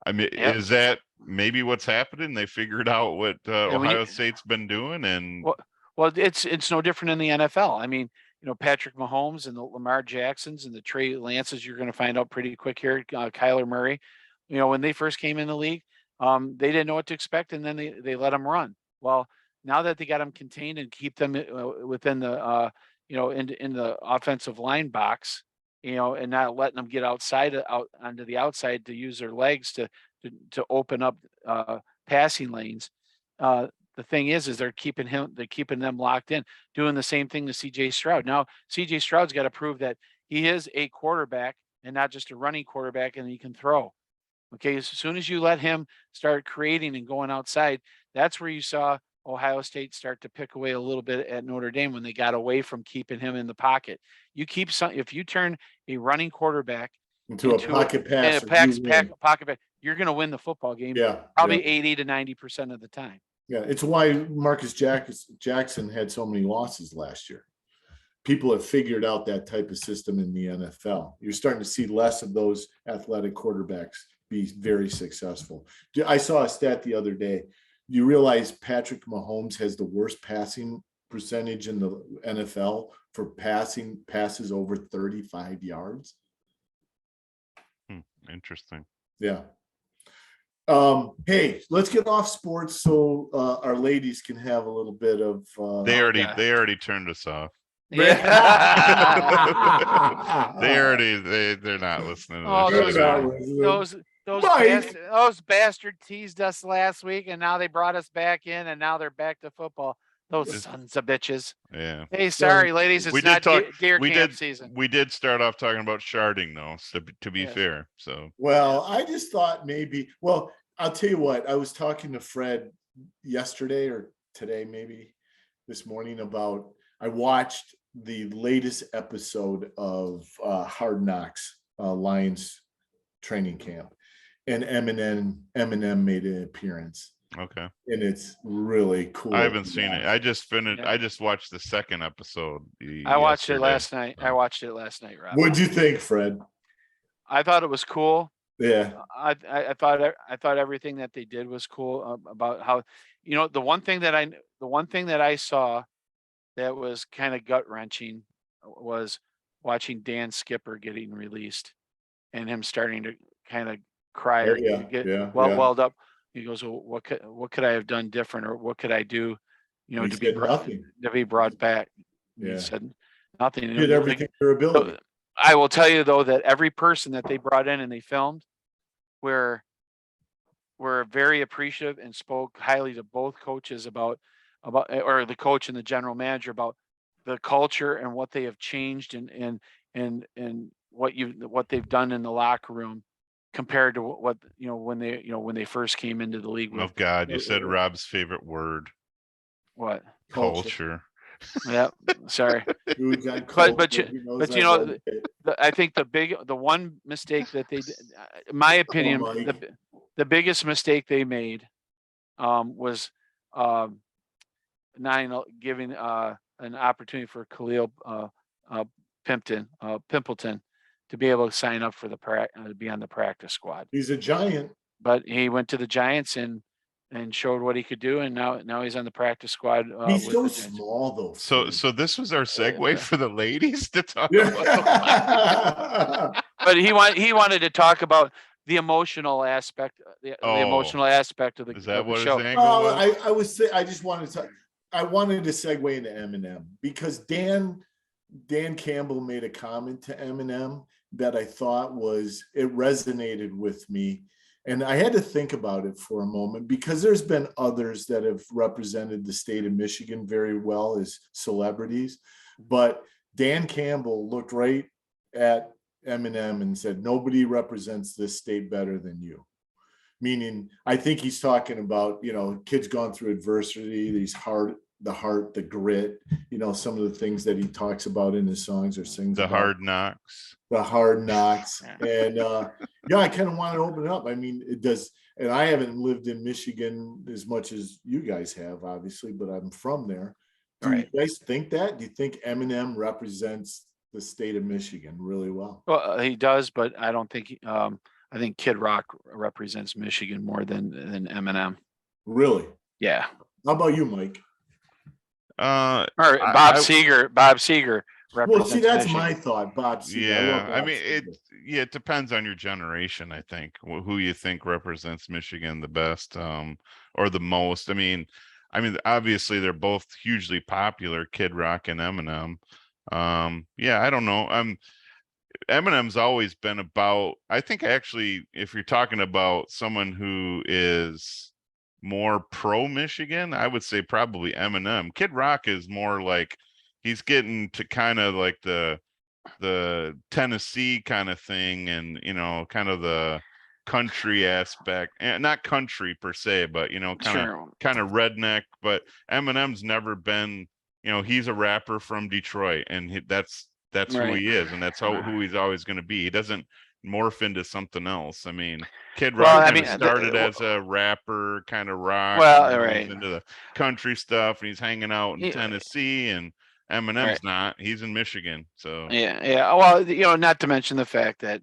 I mean, is that maybe what's happening? They figured out what Ohio State's been doing. And well, it's no different in the NFL. I mean, Patrick Mahomes and the Lamar Jacksons and the Trey Lances, you're going to find out pretty quick here. Kyler Murray, when they first came in the league, they didn't know what to expect, and then they let them run. Well, now that they got them contained and keep them within the in the offensive line box, and not letting them get out onto the outside to use their legs to open up passing lanes. The thing is they're keeping them locked in, doing the same thing to CJ Stroud. Now CJ Stroud's got to prove that he is a quarterback and not just a running quarterback, and he can throw. Okay, as soon as you let him start creating and going outside, that's where you saw Ohio State start to pick away a little bit at Notre Dame when they got away from keeping him in the pocket. If you turn a running quarterback into a pocket passer, pocket pass, you're going to win the football game. Probably 80 to 90% of the time. Yeah, it's why Marcus Jackson had so many losses last year. people have figured out that type of system in the NFL. You're starting to see less of those athletic quarterbacks be very successful. I saw a stat the other day. Do you realize Patrick Mahomes has the worst passing percentage in the NFL for passes over 35 yards? Interesting. Yeah. Hey, let's get off sports so our ladies can have a little bit of They already turned us off. Yeah. They're not listening to Oh, this. those bastard teased us last week, and now they brought us back in, and now they're back to football. Those sons of bitches. Yeah. Hey, sorry, ladies, it's not deer camp season. We did start off talking about sharting, though. So to be fair, so well, I just thought maybe. Well, I'll tell you what. I was talking to Fred yesterday or today, maybe this morning, about. I watched the latest episode of Hard Knocks, Lions training camp, and Eminem made an appearance. Okay. And it's really cool. I haven't seen it. I just finished. Yeah. I just watched the second episode. I watched it last night. I watched it last night, Rob. What'd you think, Fred? I thought it was cool. Yeah. I thought everything that they did was cool about how, the one thing that I saw that was kind of gut wrenching was watching Dan Skipper getting released and him starting to kind of cry or get welled up. He goes, well, what could I have done different, or what could I do, to be brought back? Yeah. He said nothing. He did everything to your ability. I will tell you though that every person that they brought in and they filmed were very appreciative and spoke highly to both coaches about or the coach and the general manager about the culture and what they have changed and what they've done in the locker room compared to what when they first came into the league. Oh God, you said Rob's favorite word. What? Culture. Yeah, sorry. I think the one mistake that they did, in my opinion, the biggest mistake they made was not giving an opportunity for Khalil Pimpleton to be able to sign up for to be on the practice squad. He's a giant, but he went to the Giants and showed what he could do, and now he's on the practice squad. He's so small though. So this was our segue for the ladies to talk about. But he wanted to talk about the emotional aspect, the emotional aspect of the, is that of the what show. His angle was? I wanted to segue into Eminem because Dan Campbell made a comment to Eminem that I thought it resonated with me. And I had to think about it for a moment because there's been others that have represented the state of Michigan very well as celebrities. But Dan Campbell looked right at Eminem and said, nobody represents this state better than you. Meaning, I think he's talking about, kids gone through adversity, the heart, the grit, some of the things that he talks about in his songs or sings the about. The hard knocks. And I kind of want to open it up. I mean, it does. And I haven't lived in Michigan as much as you guys have, obviously, but I'm from there. Do you guys think that? Do you think Eminem represents the state of Michigan really well? Well, he does, but I don't think, I think Kid Rock represents Michigan more than Eminem. Really? Yeah. How about you, Mike? Bob Seger. Well, see, that's Michigan. My thought, Bob Seger. Yeah, I mean, it depends on your generation, I think, who you think represents Michigan the best, or the most. I mean, obviously they're both hugely popular, Kid Rock and Eminem. I don't know. Eminem's always been about, I think actually, if you're talking about someone who is more pro Michigan, I would say probably Eminem. Kid Rock is more like he's getting to kind of like the Tennessee kind of thing, and kind of the country aspect, and not country per se, but kind of redneck. But Eminem's never been, he's a rapper from Detroit, and that's who he is, and that's who he's always going to be. He doesn't morph into something else. I mean, Kid Rock started as a rapper, kind of rock, into the country stuff, and he's hanging out in Tennessee, and Eminem's not. He's in Michigan, so Yeah. Well, not to mention the fact that,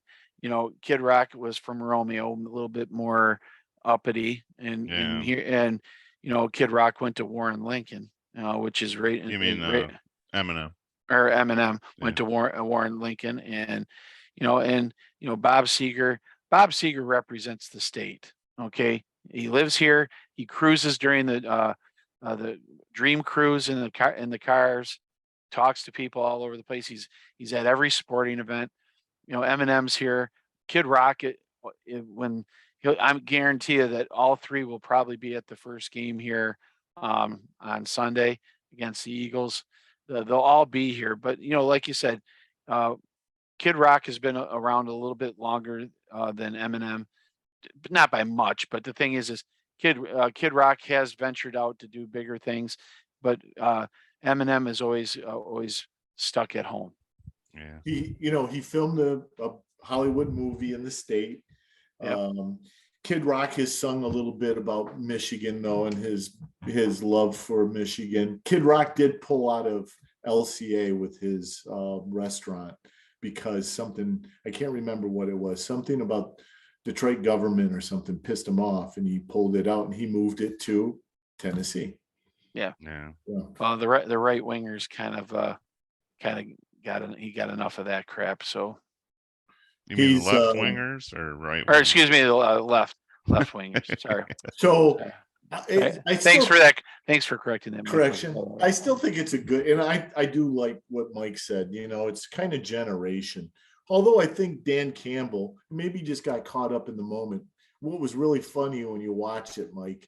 Kid Rock was from Romeo, a little bit more uppity, and Yeah. here, and Kid Rock went to Warren Lincoln, which is right, you mean right, Eminem? or Eminem went Yeah. to Warren Lincoln, and Bob Seger. Bob Seger represents the state. Okay, he lives here. He cruises during the dream cruise in the cars. Talks to people all over the place. He's at every sporting event. Eminem's here. Kid Rock. When I'm guarantee you that all three will probably be at the first game here on Sunday against the Eagles. They'll all be here, but like you said, Kid Rock has been around a little bit longer than Eminem, but not by much. But the thing is Kid Rock has ventured out to do bigger things, but Eminem is always stuck at home. Yeah. He filmed a Hollywood movie in the state. Yep. Kid Rock has sung a little bit about Michigan, though, and his love for Michigan. Kid Rock did pull out of LCA with his restaurant because something, I can't remember what it was, something about Detroit government or something pissed him off, and he pulled it out and he moved it to Tennessee. Yeah. Yeah. Well, the right wingers kind of got enough of that crap. So You mean He's, left wingers or right? or excuse me, the left wingers. Sorry. So Right. I Thanks still, for that. Thanks for correcting that. correction. Michael. I still think it's a good, and I do like what Mike said. It's kind of generation. Although I think Dan Campbell maybe just got caught up in the moment. What was really funny when you watch it, Mike,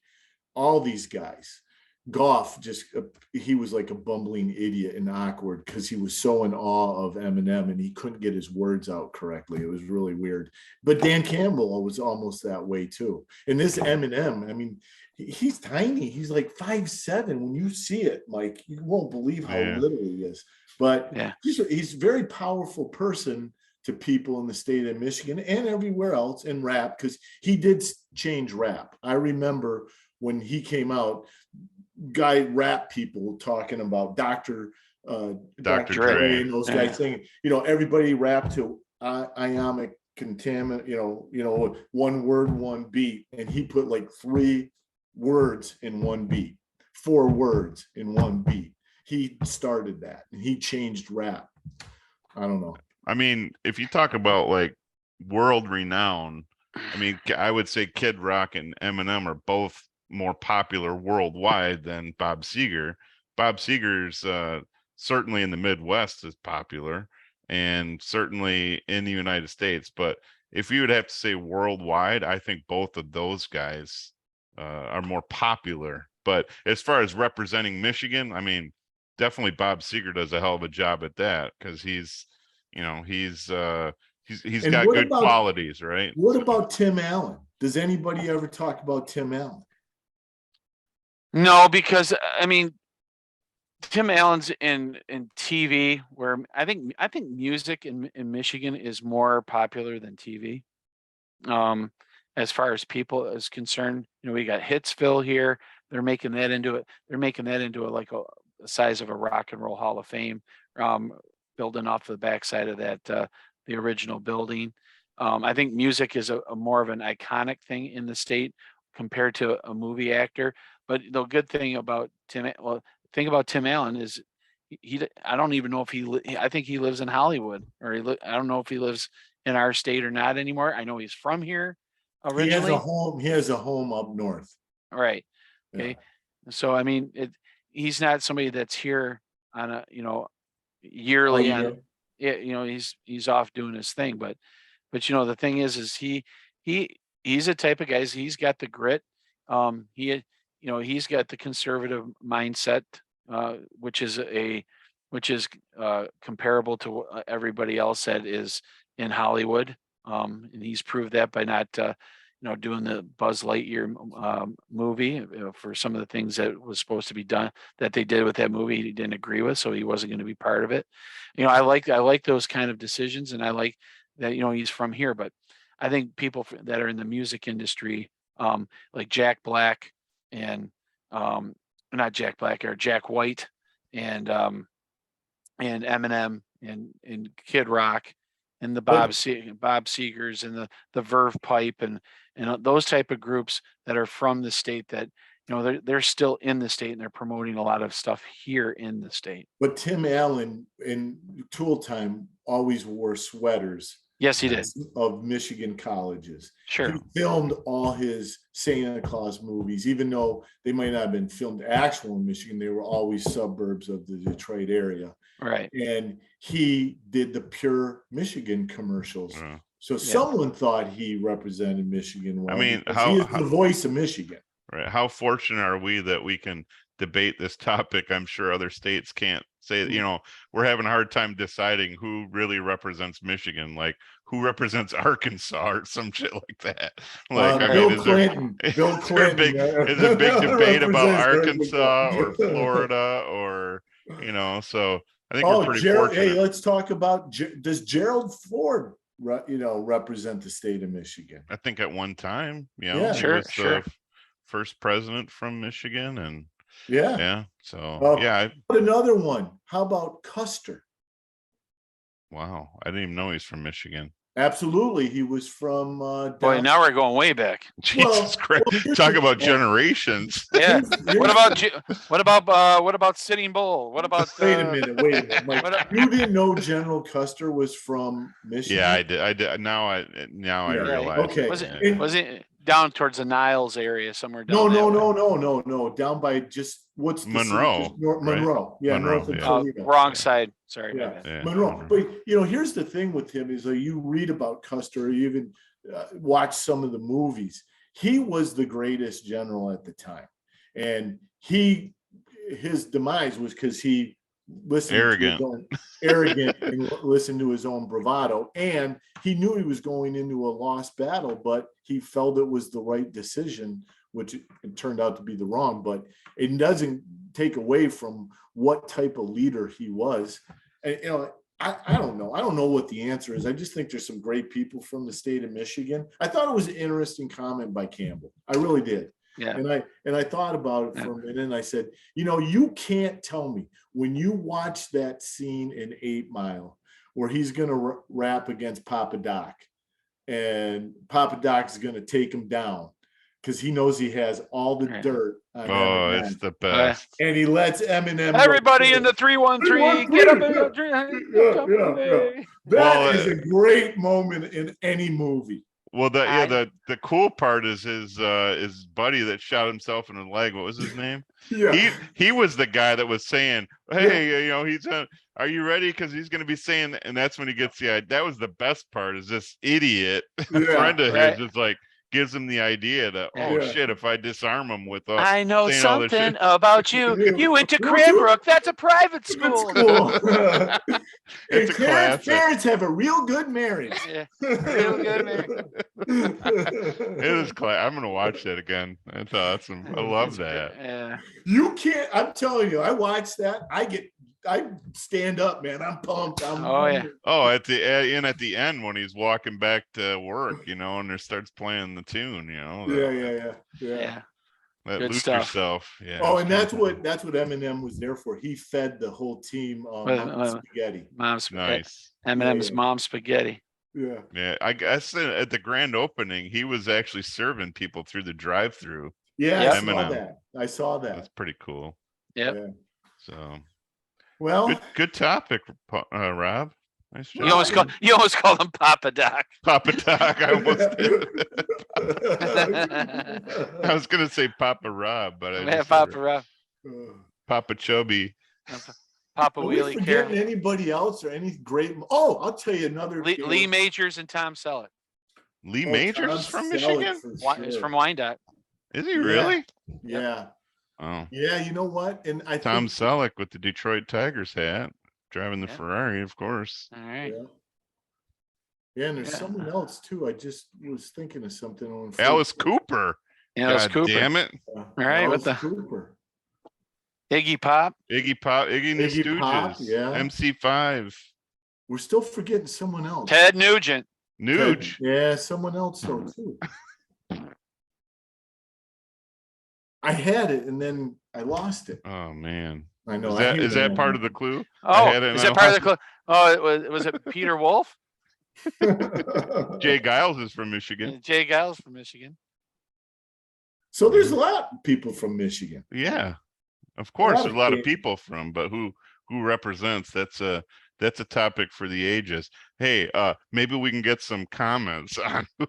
all these guys, Goff he was like a bumbling idiot and awkward because he was so in awe of Eminem and he couldn't get his words out correctly. It was really weird. But Dan Campbell was almost that way too. And this Eminem, I mean, he's tiny. He's like 5'7". When you see it, Mike, you won't believe how little he is. But yeah, he's a very powerful person to people in the state of Michigan and everywhere else in rap, because he did change rap. I remember when he came out, rap people talking about Dr. Dre and those guys saying, everybody rap to ionic contaminant, one word, one beat. And he put like 3 words in one beat, 4 words in one beat. He started that and he changed rap. I don't know. I mean, if you talk about like world renown, I mean, I would say Kid Rock and Eminem are both more popular worldwide than Bob Seger. Bob Seger's certainly in the Midwest is popular, and certainly in the United States. But if you would have to say worldwide, I think both of those guys are more popular. But as far as representing Michigan, I mean, definitely Bob Seger does a hell of a job at that because he's got good qualities, right? What about Tim Allen? Does anybody ever talk about Tim Allen? No, because I mean, Tim Allen's in TV, where I think music in Michigan is more popular than TV. As far as people is concerned, we got Hitsville here. They're making that into it. They're making that into the size of a rock and roll Hall of Fame, building off the backside of that the original building. I think music is a more of an iconic thing in the state compared to a movie actor. But the good thing about Tim Allen is I don't even know if I think he lives in Hollywood, or I don't know if he lives in our state or not anymore. I know he's from here originally. He has a home up north. Right. Okay. Yeah. So I mean, he's not somebody that's here on a yearly. He's off doing his thing, but the thing is he's a type of guy. He's got the grit. He's got the conservative mindset, which is comparable to what everybody else that is in Hollywood. And he's proved that by not, doing the Buzz Lightyear movie for some of the things that was supposed to be done that they did with that movie. He didn't agree with, so he wasn't going to be part of it. I like those kind of decisions, and I like that, he's from here. But I think people that are in the music industry, like Jack Black and not Jack Black, or Jack White, and and Eminem and Kid Rock and the But- Bob Seegers and the Verve Pipe and those type of groups that are from the state that, you know, they're still in the state and they're promoting a lot of stuff here in the state. But Tim Allen in Tool Time always wore sweaters Yes, he did. of Michigan colleges. Sure. He filmed all his Santa Claus movies, even though they might not have been filmed actual in Michigan, they were always suburbs of the Detroit area. Right. And he did the Pure Michigan commercials. Yeah. So someone thought he represented Michigan well. I mean, because how- he is the voice of Michigan. Right. How fortunate are we that we can debate this topic? I'm sure other states can't say, you know, we're having a hard time deciding who really represents Michigan, like who represents Arkansas or some shit like that. Like, I Bill mean, Clinton. Bill is there a big, Clinton. is there a big debate about represents Arkansas or Arkansas. Florida or, you know, so I think Oh, we're pretty Gerald, fortunate. hey, let's talk about, does Gerald Ford, you know, represent the state of Michigan? I think at one time, you know, Yeah. he Sure, was the sure. first president from Michigan, and Yeah. yeah, so Oh. yeah, But another one, how about Custer? wow, I didn't even know he's from Michigan. Absolutely, he was from Boy, down- now we're going way back. Jesus Christ, here's talk the- about generations. Yeah. Here's- What about Sitting Bull? What about Wait a minute, Mike. what- You didn't know General Custer was from Michigan? Yeah, I did. Now I Yeah, realize. okay. Was Yeah. it was it down towards the Niles area somewhere down No, that way? no, down by just what's the city Monroe, just north, right? Monroe, yeah, Monroe, north of yeah. Toledo. Wrong side. Sorry. my Yeah. bad. Yeah, Monroe. Monroe. But you know, here's the thing with him is that you read about Custer, or you even watch some of the movies. He was the greatest general at the time, and his demise was because he listened Arrogant. to his own, arrogant and listened to his own bravado, and he knew he was going into a lost battle, but he felt it was the right decision, which it turned out to be the wrong. But it doesn't take away from what type of leader he was. And you know, I don't know. I don't know what the answer is. I just think there's some great people from the state of Michigan. I thought it was an interesting comment by Campbell. I really did. Yeah. And I thought about it for a minute, and I said, you know, you can't tell me when you watch that scene in 8 Mile where he's going to rap against Papa Doc, and Papa Doc's going to take him down because he knows he has all the Right. dirt on Oh, Eminem. it's the best. And he lets Eminem go Everybody through in it. the 313, get up in the Yeah. That Well, is a great moment in any movie. Well, I- the cool part is his buddy that shot himself in the leg. What was his name? Yeah. He was the guy that was saying, "Hey, you know, are you ready? Because he's going to be saying," and that's when he gets the idea. That was the best part. Is this idiot Yeah, friend of right. his just like gives him the idea that, oh Yeah. shit, if I disarm him with I know saying all this something shit. about you. You went to Cranbrook. That's a private It's school. cool. It's And a Claire's classic. parents have a real good marriage. Yeah. Real good, man. It is I'm gonna watch that again. That's awesome. I love that. Yeah. You can't. I'm telling you. I watch that. I stand up, man. I'm pumped. Oh, yeah. Oh, at the end when he's walking back to work, you know, and there starts playing the tune, you know. Yeah. Yeah. That Good lose stuff. yourself. Yeah. Oh, it's and kinda that's what Eminem was there for. He fed the whole team spaghetti. Mom's nice. Eminem's Yeah. mom's spaghetti. Yeah. Yeah, I guess at the grand opening, he was actually serving people through the drive-through. Yeah, Yep. I saw Eminem. that. I saw That's that. pretty cool. Yep. Yeah. So Well, good topic, Rob. Nice job. You almost call him Papa Doc. Papa Doc. I almost did. I was gonna say Papa Rob, but I Yeah, just Papa said Rob. Papa Chubby. Papa Are we Wheelie forgetting Carroll. anybody else or any great? Oh, I'll tell you another. Lee Majors and Tom Selleck. Lee Oh, Majors Tom is from Selleck Michigan. for Is sure. from Wyandotte. Is he Yeah. really? Yeah, Oh, yeah. You know what? And I Tom think, Selleck with the Detroit Tigers hat, driving the Yeah. Ferrari, of course. All right. Yeah. Yeah, and there's Yeah. someone else too. I just was thinking of something on Alice Facebook. Cooper. Alice God Cooper. damn it. Yeah, All right, what Alice the- Cooper. Iggy Pop. Iggy and the Iggy Pop, Stooges. yeah. MC5. We're still forgetting someone else. Ted Nugent. Nuge. Yeah, someone else though too. I had it and then I lost it. Oh man. I know. Is that part of the clue? Oh, had it is and that I part of the clue? Oh, was it Peter Wolf? Jay Giles is from Michigan. Jay Giles from Michigan. So there's a lot of people from Michigan. Yeah, of course, there's a lot of Canadians. people from, but who represents? That's a topic for the ages. Hey, maybe we can get some comments on who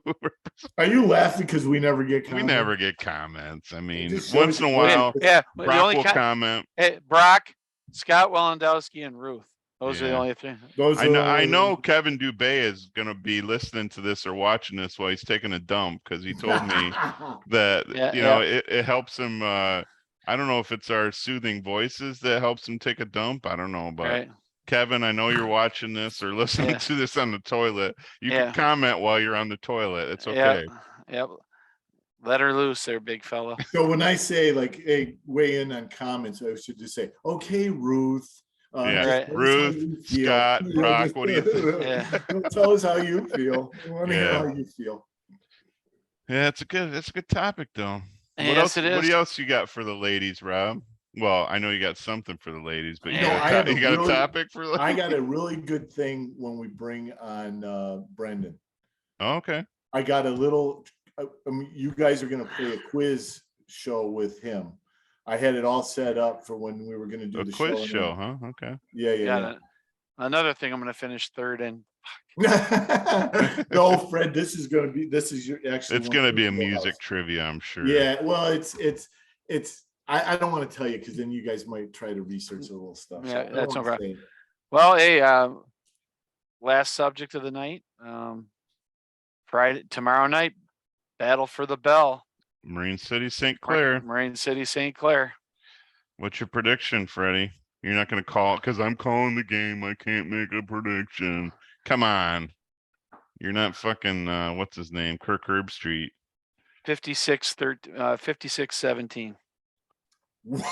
Are you laughing because we never get we comments? never get comments. I mean, just once shows in a you- while, Yeah, the Brock only will comment. Hey, Brock, Scott Walendowski, and Ruth. Those are the Yeah. only three. Those I are- know Kevin Dubé is gonna be listening to this or watching this while he's taking a dump, because he told me that Yeah, you know it helps him. I don't know if it's our soothing voices that helps him take a dump. I don't know, but Right. Kevin, I know you're watching this or listening Yeah. to this on the toilet. You Yeah. can comment while you're on the toilet. It's Yep. okay. Yep. Let her loose there, big fella. So when I say like, hey, weigh in on comments, I should just say, okay, Ruth. Yeah. just Right. tell us how Ruth, you feel. Scott, You know, Brock, just- what do you think? Yeah. Tell us how you feel. We want to hear Yeah. how you feel. Yeah, it's a good topic though. What Yes, else? it What is. else you got for the ladies, Rob? Well, I know you got something for the ladies, but you No, got, I have a you got really- a topic for the I got a really good thing when we bring on Brendan. Oh, okay. I got a little, you guys are going to play a quiz show with him. I had it all set up for when we were going to do A the quiz show. show, huh? Okay. Yeah. Got it. Another thing I'm going to finish third in. No, Fred, this is your actually. It's one gonna of be a your music wheelhouse. trivia, I'm sure. Yeah, well, I don't want to tell you because then you guys might try to research a little stuff. Yeah, I don't that's no wanna problem. say it. Well, hey, last subject of the night. Friday, tomorrow night, battle for the bell. Marine City, St. Clair. Marine City, St. Clair. What's your prediction, Freddie? You're not gonna call it because I'm calling the game. I can't make a prediction. Come on. You're not fucking what's his name? Kirk Herbstreit. 56-17. What?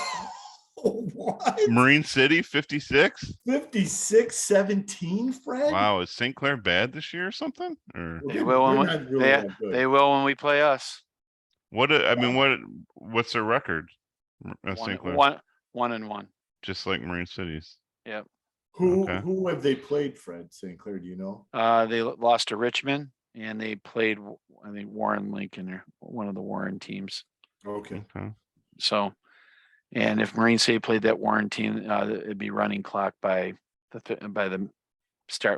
Marine City, 56? 56-17, Fred? Wow, is St. Clair bad this year or something? Or They will when they're we, not really they, that good. they will when we play us. I mean, what's their record? St. Clair. 1-1. Just like Marine City's. Yep. Okay. Who have they played, Fred? St. Clair, do you know? They lost to Richmond and they played, I think, Warren Lincoln or one of the Warren teams. Okay. Okay. So, and if Marine City played that Warren team, it'd be running clock by the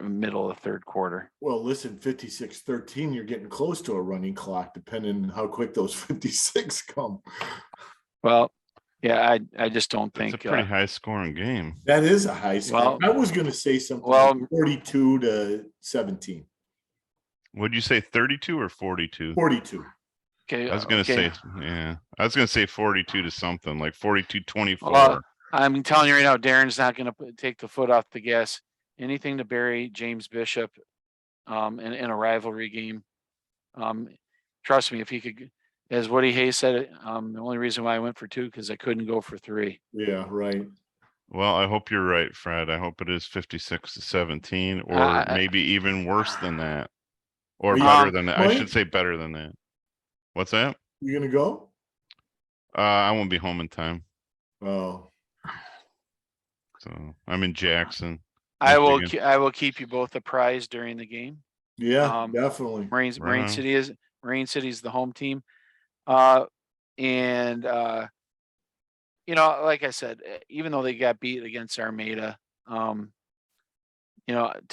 middle of the third quarter. Well, listen, 56-13, you're getting close to a running clock, depending on how quick those 56 come. Well, yeah, I just don't It's think a pretty high scoring game. That is a high score. Well- I was going to say something Well- like 42-17. Would you say 32 or 42? 42. okay. I was gonna okay. say, yeah. I was gonna say 42 to something, like 42-24. Well, I'm telling you right now, Darren's not going to take the foot off the gas. Anything to bury James Bishop, in a rivalry game. Trust me, if he could, as Woody Hayes said, the only reason why I went for 2 because I couldn't go for 3. Yeah, right. Well, I hope you're right, Fred. I hope it is 56-17, or I- maybe even worse than that, or Are you- better than that. I Mike? should say better than that. What's that? You going to go? I won't be home in time, Oh, so I'm in Jackson. I will Michigan. keep you both apprised during the game. yeah, Um, definitely. Marine Right. City is the home team. And like I said, even though they got beat against Armada, to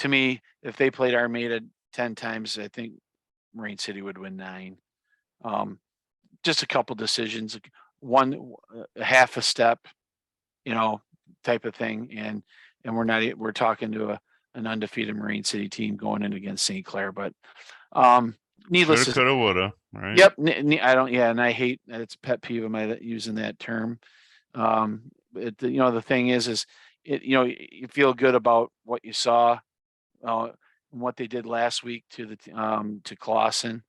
me, if they played Armada 10 times, I think Marine City would win 9. Just a couple decisions, a half a step, type of thing. And we're talking to an undefeated Marine City team going in against St. Clair, but needless Shoulda, to coulda, woulda. Right? Yep. I don't. Yeah, and I hate it's a pet peeve of mine using that term. The thing is you feel good about what you saw, and what they did last week to Clausen.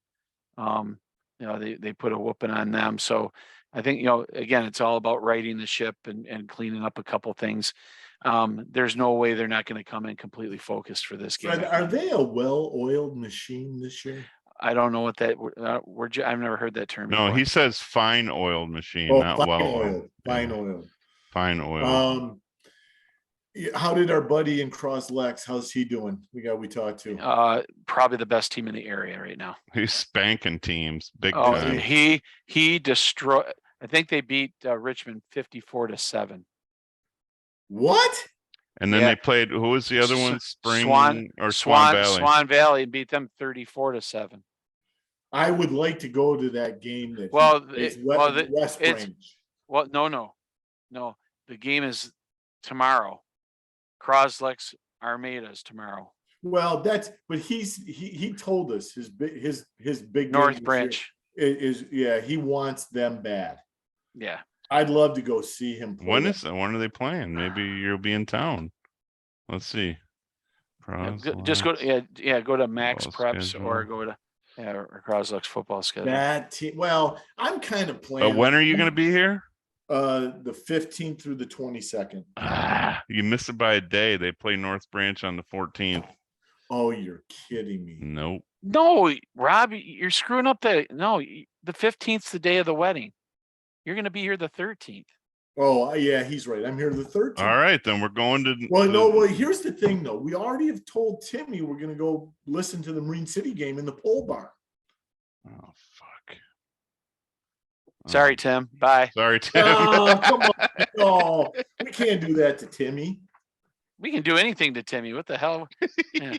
They put a whooping on them. So I think again, it's all about righting the ship and cleaning up a couple things. There's no way they're not going to come in completely focused for this game. Fred, are they a well-oiled machine this year? I don't know what that I've never heard that term. No, before. he says fine oiled machine, Oh, not fine well oiled. oiled. Fine oiled. Fine oil. How did our buddy in Cross Lex? How's he doing? We talked to. Probably the best team in the area right now. He's spanking teams big Oh, time. he destroyed. I think they beat Richmond 54-7. What? And then Yeah. they played. Who was the other one? Spring Swan Valley. Swan Valley beat them 34-7. I would like to go to that game. That West Branch. Well, no. The game is tomorrow. Croslex Armadas tomorrow. Well, but he told us his big North Branch is he wants them bad. Yeah. I'd love to go see him play. When are they playing? Maybe you'll be in town. Let's see. Just go go to Max Football Preps schedule. or go to or Croslex football schedule. That team. Well, I'm kind of playing. When are you going to be here? The 15th through the 22nd. You missed it by a day. They play North Branch on the 14th. Oh, you're kidding me. Nope. No, Rob, you're screwing up the 15th's the day of the wedding. You're going to be here the 13th. Oh, yeah, he's right. I'm here the 13th. All right, then we're going to. Well, here's the thing, though. We already have told Timmy we're going to go listen to the Marine City game in the pole barn. Oh, fuck. Sorry, Tim. Bye. Sorry, Tim. Oh, come on. Oh, we can't do that to Timmy. We can do anything to Timmy. What the hell? Yeah.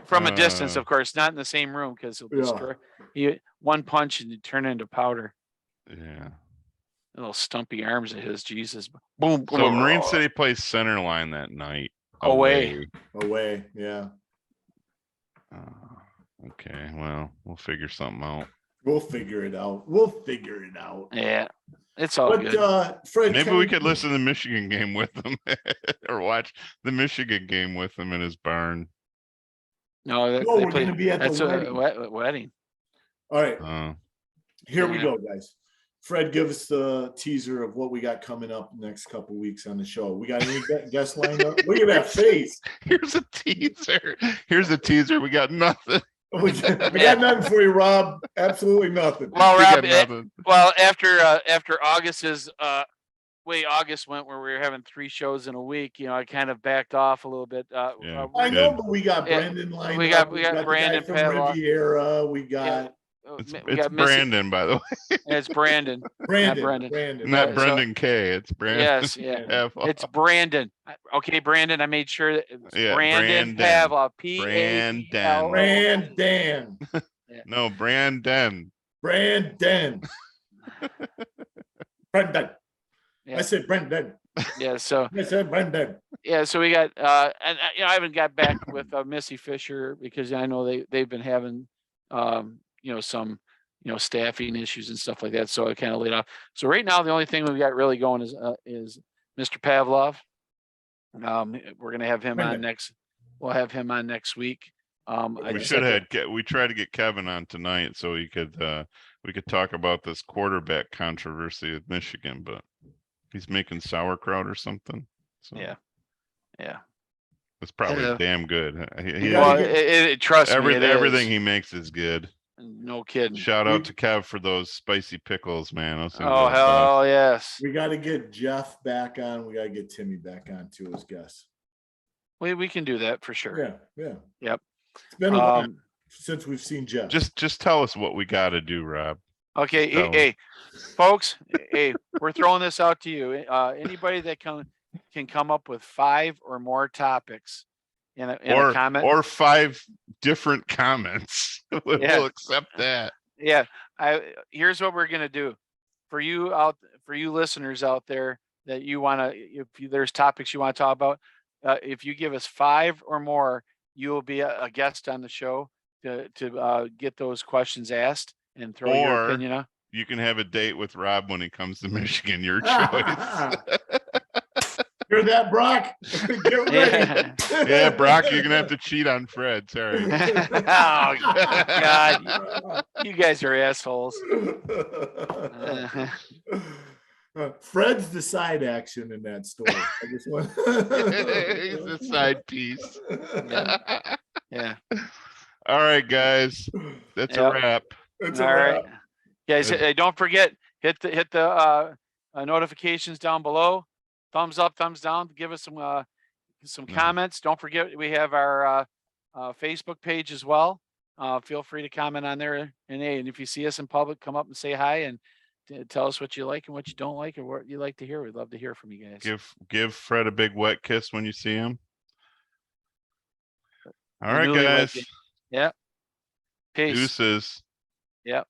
From a distance, of course, not in the same room because he'll destroy you. One punch and you turn into powder. Yeah. Little stumpy arms of his, Jesus. Boom. So Marine City plays center line that night. Away. Yeah. Okay. Well, we'll figure something out. We'll figure it out. Yeah. It's all good. Fred, maybe we could listen to the Michigan game with them or watch the Michigan game with them in his barn. No, we're going to be at the wedding. Wedding. All right. Here we Yeah. go, guys. Fred, give us the teaser of what we got coming up next couple weeks on the show. We got any guests lined up? Look at that face. Here's a teaser. We got nothing. We got nothing for you, Rob. Absolutely nothing. Well, We Rob, got nothing. after August's way August went, where we were having 3 shows in a week, I kind of backed off a little bit. Yeah. I know, but we got Brendan lined we up. got Brandon from Pavlov. Riviera. We got It's Brandon, by the way. It's Brandon. Brandon. Not Brendan K. It's Brandon. Yes, yeah. It's Brandon. Okay, Brandon. I made sure that it's Brandon Brandon. Pavlov. P-A-V-L-O. Brandon. No, Brandon. Brandon. Yeah. I said Brendan. Yeah. So I said Brendan. yeah. So we got and I haven't got back with Missy Fisher because I know they've been having some staffing issues and stuff like that. So I kind of laid off. So right now the only thing we've got really going is Mr. Pavlov. We're gonna have him on next. We'll have him on next week. We tried to get Kevin on tonight so we could talk about this quarterback controversy with Michigan, but he's making sauerkraut or something. So Yeah. it's probably damn good. Trust me, everything he makes is good. No kidding. Shout out to Kev for those spicy pickles, man. Oh hell yes. We got to get Jeff back on. We got to get Timmy back on too as guests. We can do that for sure. Yeah. Yep. It's been a while since we've seen Jeff. Just tell us what we got to do, Rob. Okay, hey, folks, we're throwing this out to you. Anybody that can come up with 5 or more topics in a comment or 5 different comments, we'll accept that. Yeah, here's what we're gonna do for you listeners out there that you want to. If there's topics you want to talk about, if you give us 5 or more, you will be a guest on the show to get those questions asked and throw your opinion on. You can have a date with Rob when he comes to Michigan. Your choice. Hear that, Brock? Get ready. Yeah, Brock, you're gonna have to cheat on Fred. Sorry. Oh God, you guys are assholes. Fred's the side action in that story. I just want. He's a side piece. Yeah. All right, guys. That's a wrap. It's All right, guys. Don't forget hit the notifications down below. Thumbs up, thumbs down. Give us some Nice. comments. Don't forget, we have our Facebook page as well. Feel free to comment on there. And if you see us in public, come up and say hi and tell us what you like and what you don't like, or what you like to hear. We'd love to hear from you guys. Give Fred a big wet kiss when you see him. All The right, newlywed guys. game. Yep. Peace. Deuces. Yep.